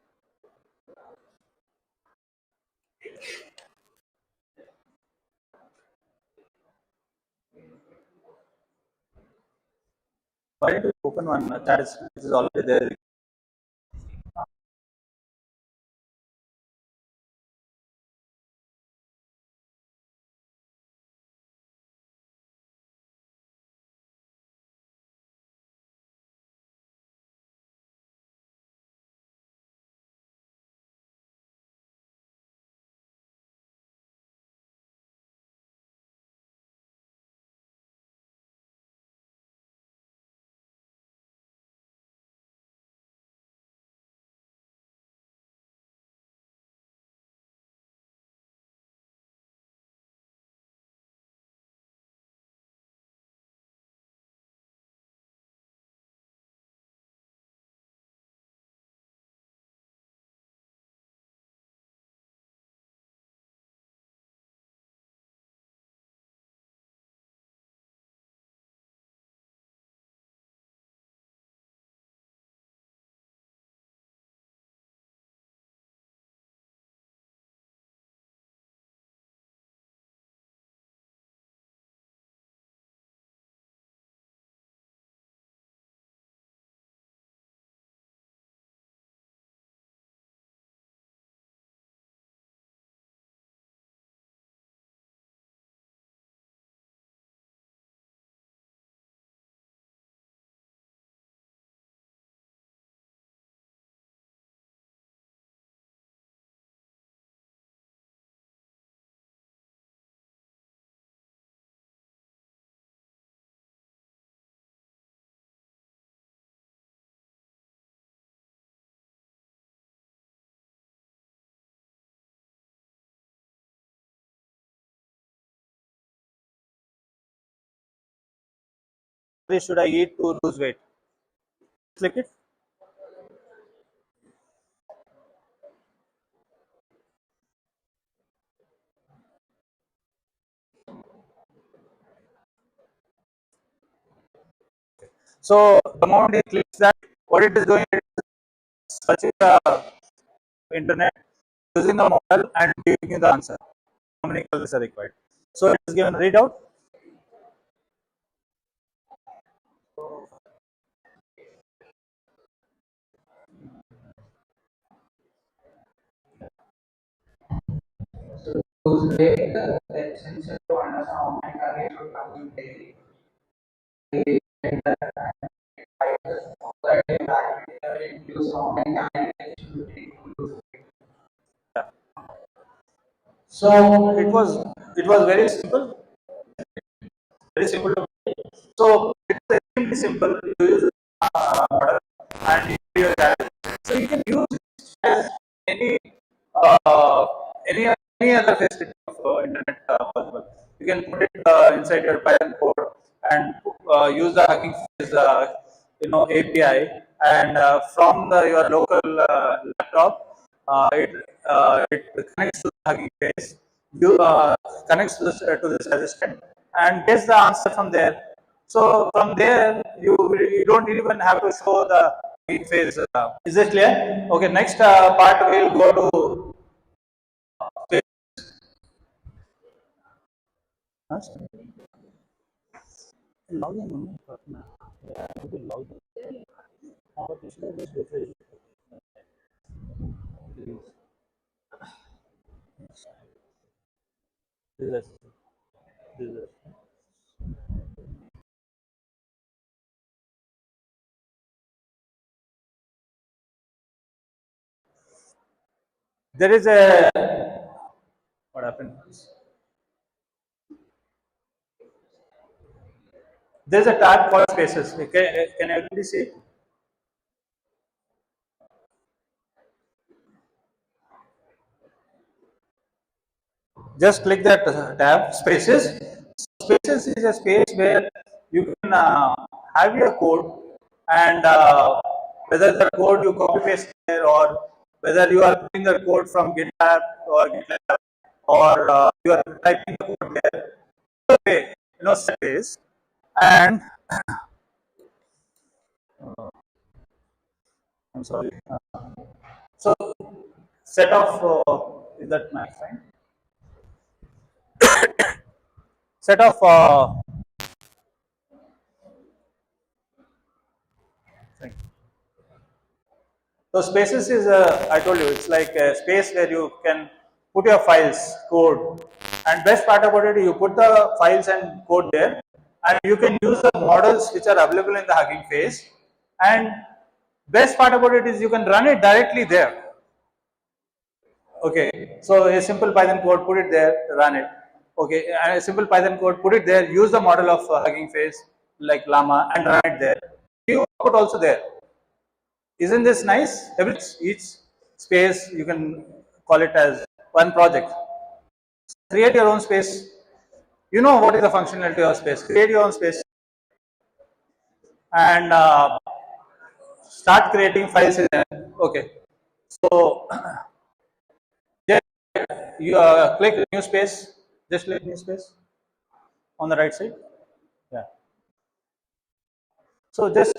Why don't you open one chat assistant which is already there? should I eat to lose weight? Click it. So the moment it clicks that, what it is doing is searching the internet, using the model and giving you the answer. How many calories are required? So it is given readout. Those way the essential to understand how many calories you have to take. Use how many calories you take. So it was very simple, very simple to make. So it's extremely simple. You use model and you do your challenge. So you can use it as any uh, any other facility of internet possible. You can put it inside your Python code and use the Hugging Face API, and from your local laptop, it connects to the Hugging Face. You connects to this assistant and gets the answer from there. So from there, you don't even have to show the Hugging Face. Is it clear? Okay. Next part we'll go to. Login. There is a what happened? There's a tab called Spaces. Can everybody see it? Just click that tab, Spaces. Spaces is a space where you can have your code, and whether the code you copy paste there, or whether you are putting the code from GitHub or GitLab, or you are typing the code there. Okay, space, and I'm sorry. So set of is that max fine? Set of thing. So spaces is I told you it's like a space where you can put your files, code, and best part about it, you put the files and code there, and you can use the models which are available in the Hugging Face. And best part about it is you can run it directly there. Okay, so a simple Python code, put it there, run it. Okay, and a simple Python code, put it there, use the model of Hugging Face like Llama and run it there. You put also there. Isn't this nice? Each space you can call it as one project. Create your own space. You know what is the functionality of space. Create your own space and start creating files in there. Okay. So just you click new space. Just click new space on the right side. Yeah. So just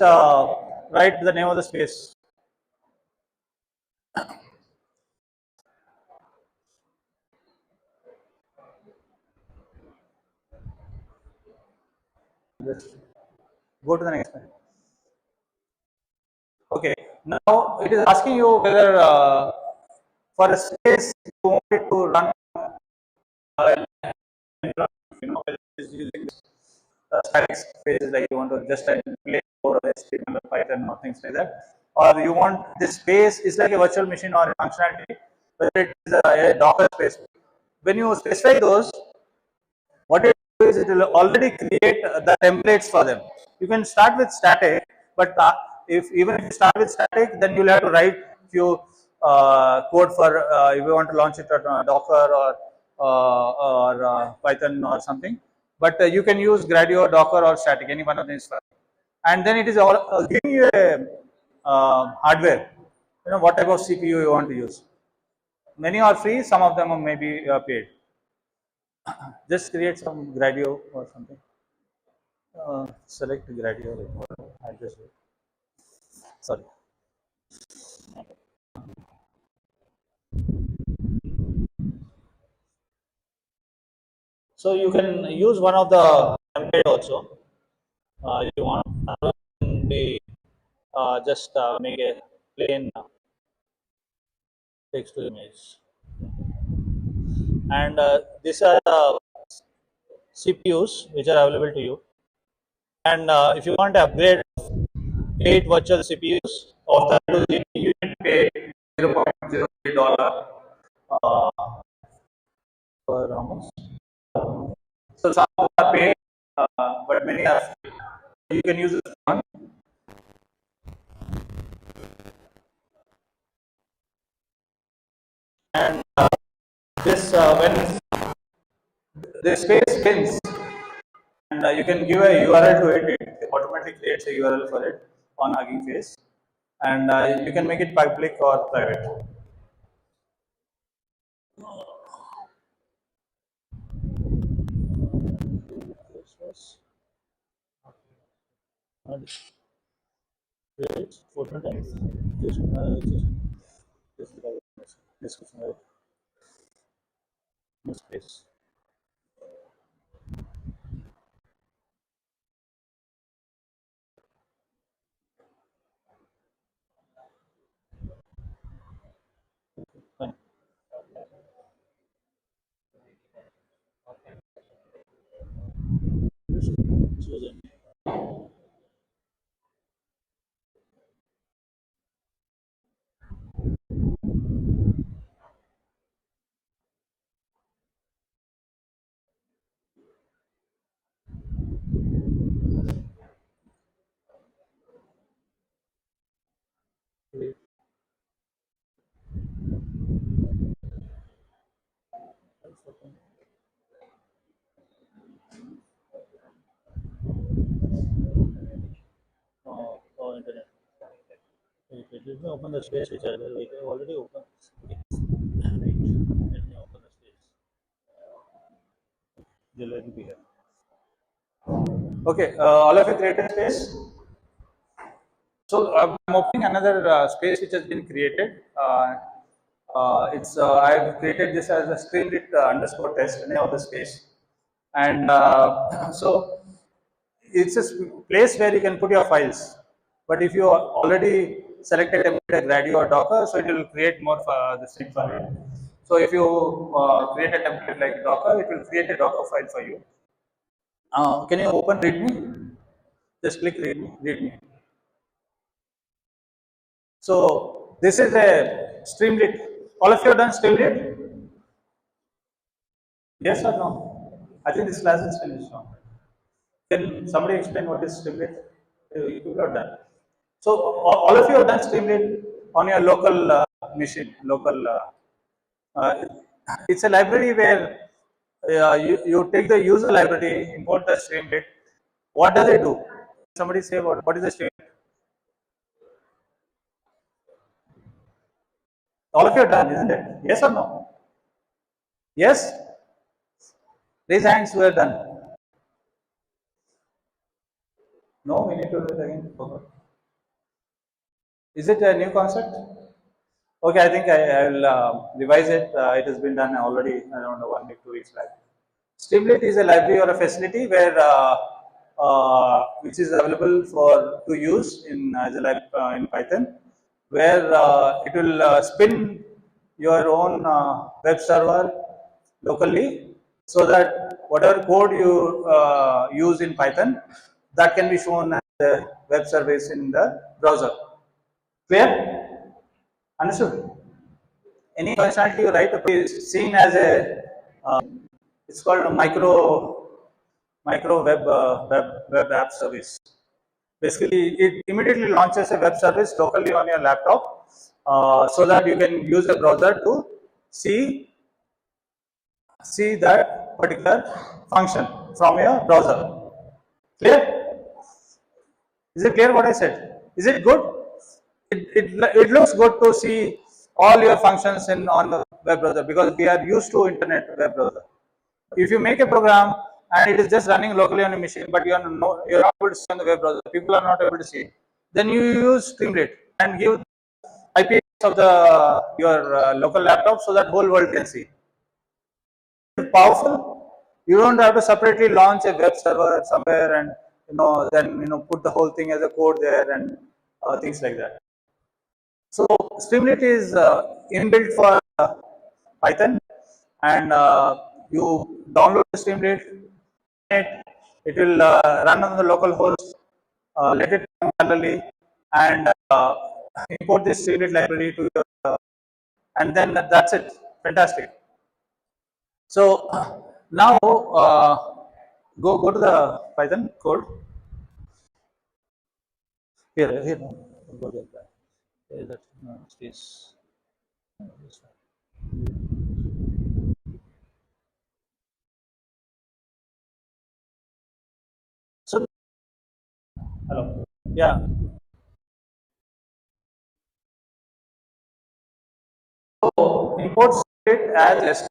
write the name of the space. Just go to the next one. Okay. Now it is asking you whether for a space you want it to run. Is using static spaces, like you want to just play or HTML or Python or things like that, or you want this space is like a virtual machine or a functionality, whether it is a Docker space. When you specify those, what it is, it will already create the templates for them. You can start with static, but if you start with static, then you'll have to write few code for if you want to launch it on Docker or Python or something. But you can use Gradio, Docker, or static, any one of these. and then it is all giving you a hardware. What type of CPU you want to use. Many are free, some of them are maybe paid. Just create some Gradio or something. Select Gradio. I just sorry. So you can use one of the template also. If you want, be just make a plain text to image, and these are CPUs which are available to you. And if you want to upgrade 8 virtual CPUs of the 2GB, you need to pay $0.03 uh, per almost. So some are paid, but many are free. You can use this one. And this when the space spins, and you can give a URL to it. It automatically creates a URL for it on Hugging Face, and you can make it public or private. Space. Fine. So then, internet. Let me open the space which I already opened. Right. Let me open the space. Let me be here. Okay, all of you created space. So I'm opening another space which has been created. I have created this as a streamlit underscore test name of the space, and so it's a place where you can put your files. But if you already selected a Gradio or Docker, so it will create more the same file. So if you create a template like Docker, it will create a Docker file for you. Can you open README? Just click README. So this is a Streamlit. All of you have done Streamlit? Yes or no? I think this class is finished now. Can somebody explain what is Streamlit? You have done. So all of you have done Streamlit on your local machine, local. Uh, it's a library where you take the user library, import the Streamlit. What does it do? Somebody say what is the Streamlit? All of you have done, isn't it? Yes or no? Yes? Raise hands who are done. No, we need to do it again. Is it a new concept? Okay, I think I will revise it. It has been done already around 1 week, 2 weeks back. Streamlit is a library or a facility where which is available for to use in as a in Python, where it will spin your own web server locally, so that whatever code you use in Python, that can be shown as a web service in the browser. Clear? Understood? Any functionality you write is seen as a it's called a micro web app service. Basically, it immediately launches a web service locally on your laptop, so that you can use a browser to see that particular function from your browser. Clear? Is it clear what I said? Is it good? It looks good to see all your functions in on the web browser because we are used to internet web browser. If you make a program and it is just running locally on a machine, but you're not able to see on the web browser, people are not able to see, then you use Streamlit and give IP of the your local laptop so that whole world can see. Powerful. You don't have to separately launch a web server somewhere and then put the whole thing as a code there and things like that. So Streamlit is inbuilt for Python, and you download the Streamlit. It will run on the local host. Let it run parallelly, and import this Streamlit library to your, and then that's it. Fantastic. So now go to the Python code. Here, no, go there. Here, that no, space. So hello, yeah. So import it as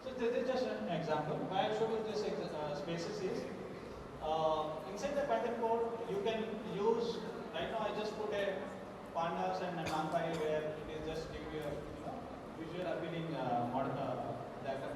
So this is just an example. Why I showed you this spaces is inside the Python code you can use. Right now I just put a pandas and a numpy where it is just giving you a visual appealing diagram.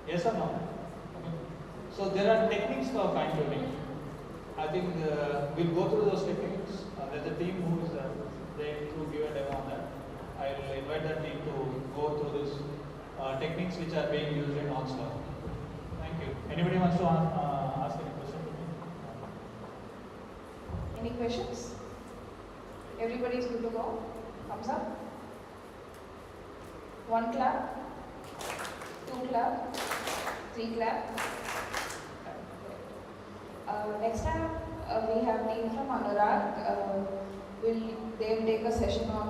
Yes or no? Okay. So there are techniques for fine tuning. I think we'll go through those techniques. There's a team who is there to give a demo on that. I will invite that team to go through these techniques which are being used in OnStar. Thank you. Anybody wants to ask any question to me? Any questions? Everybody is good to go? Thumbs up? One clap? Two clap? Three clap? Next time we have team from Anurag. They'll take a session on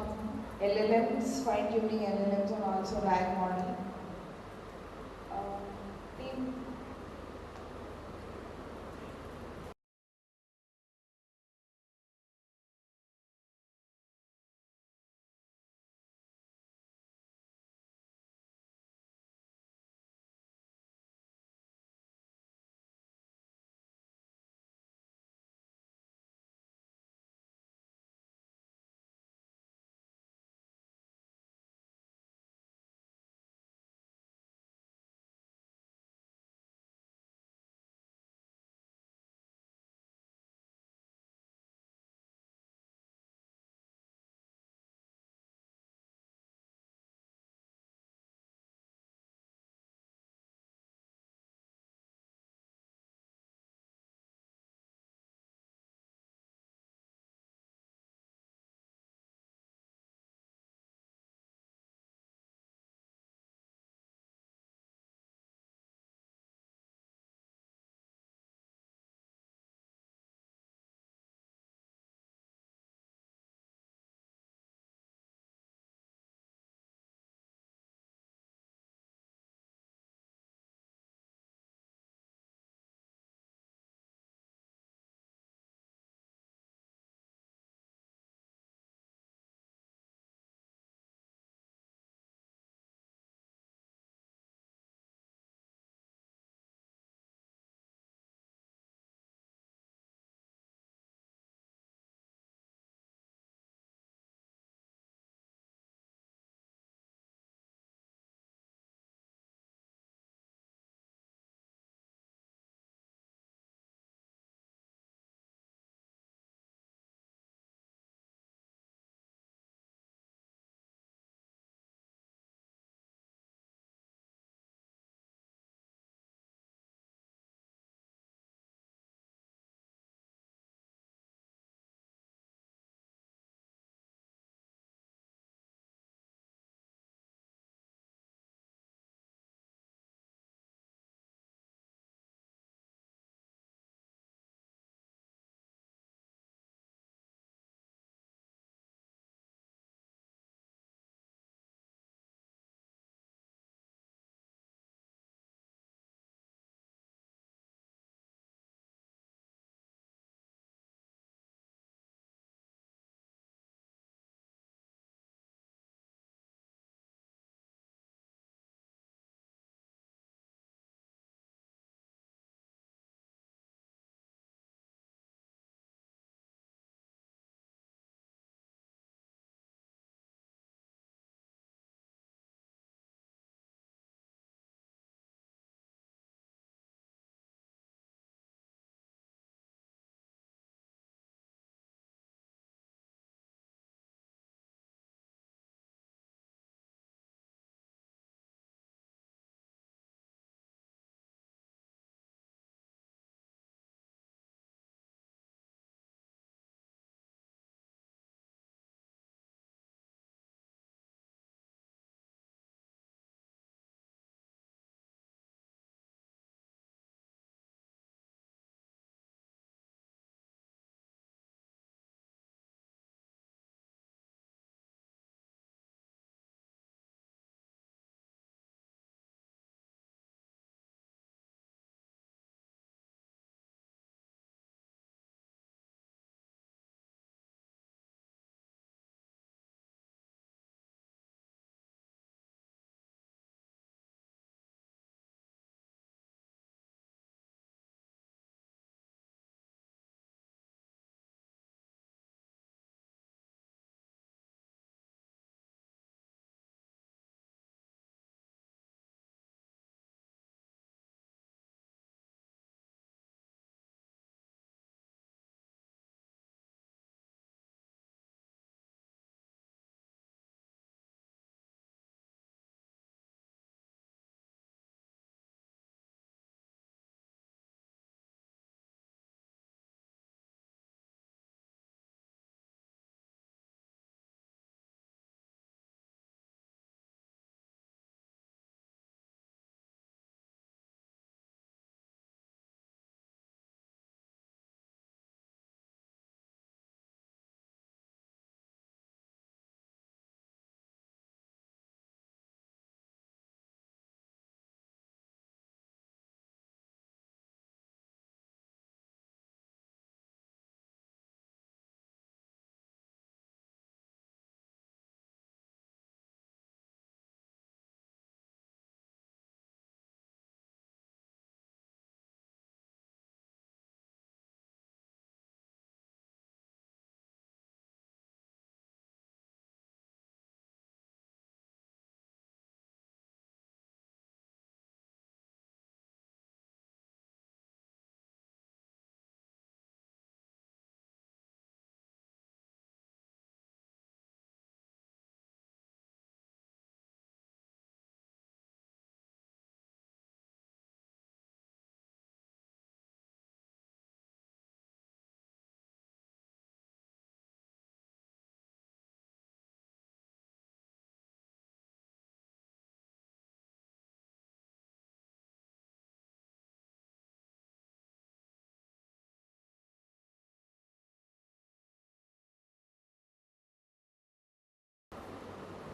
LLMs, fine tuning LLMs and also RAG model. Team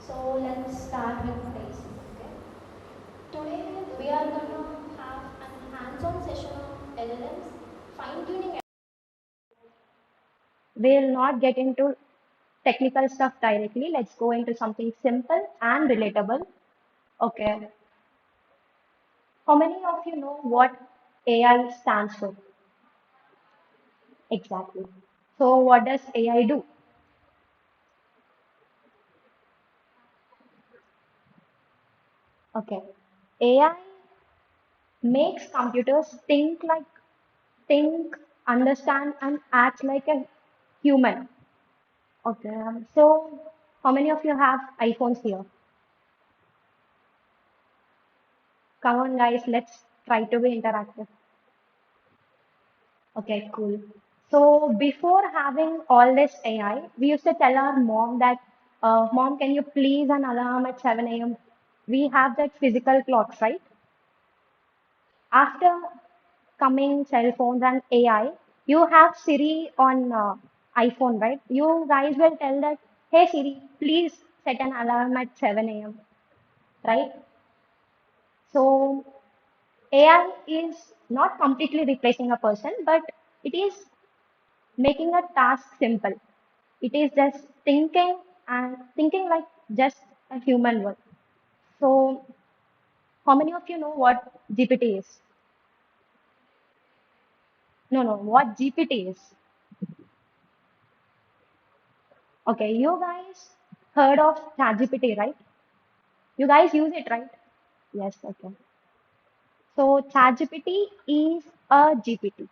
So let's start with basics, okay? Today we are going to have an hands-on session on LLMs, fine-tuning. We'll not get into technical stuff directly. Let's go into something simple and relatable. Okay. How many of you know what AI stands for? Exactly. So what does AI do? Okay. AI makes computers think, understand, and act like a human. Okay. So how many of you have iPhones here? Come on, guys. Let's try to be interactive. Okay, cool. So before having all this AI, we used to tell our mom that, Mom, can you please an alarm at 7 a.m.? We have that physical clocks, right? After coming cell phones and AI, you have Siri on iPhone, right? You guys will tell that, hey Siri, please set an alarm at 7 a.m., right? So AI is not completely replacing a person, but it is making a task simple. It is just thinking and thinking like just a human would. So, how many of you know what GPT is? No, no, what GPT is? Okay, you guys heard of ChatGPT, right? You guys use it, right? Yes, okay. So, ChatGPT is a GPT.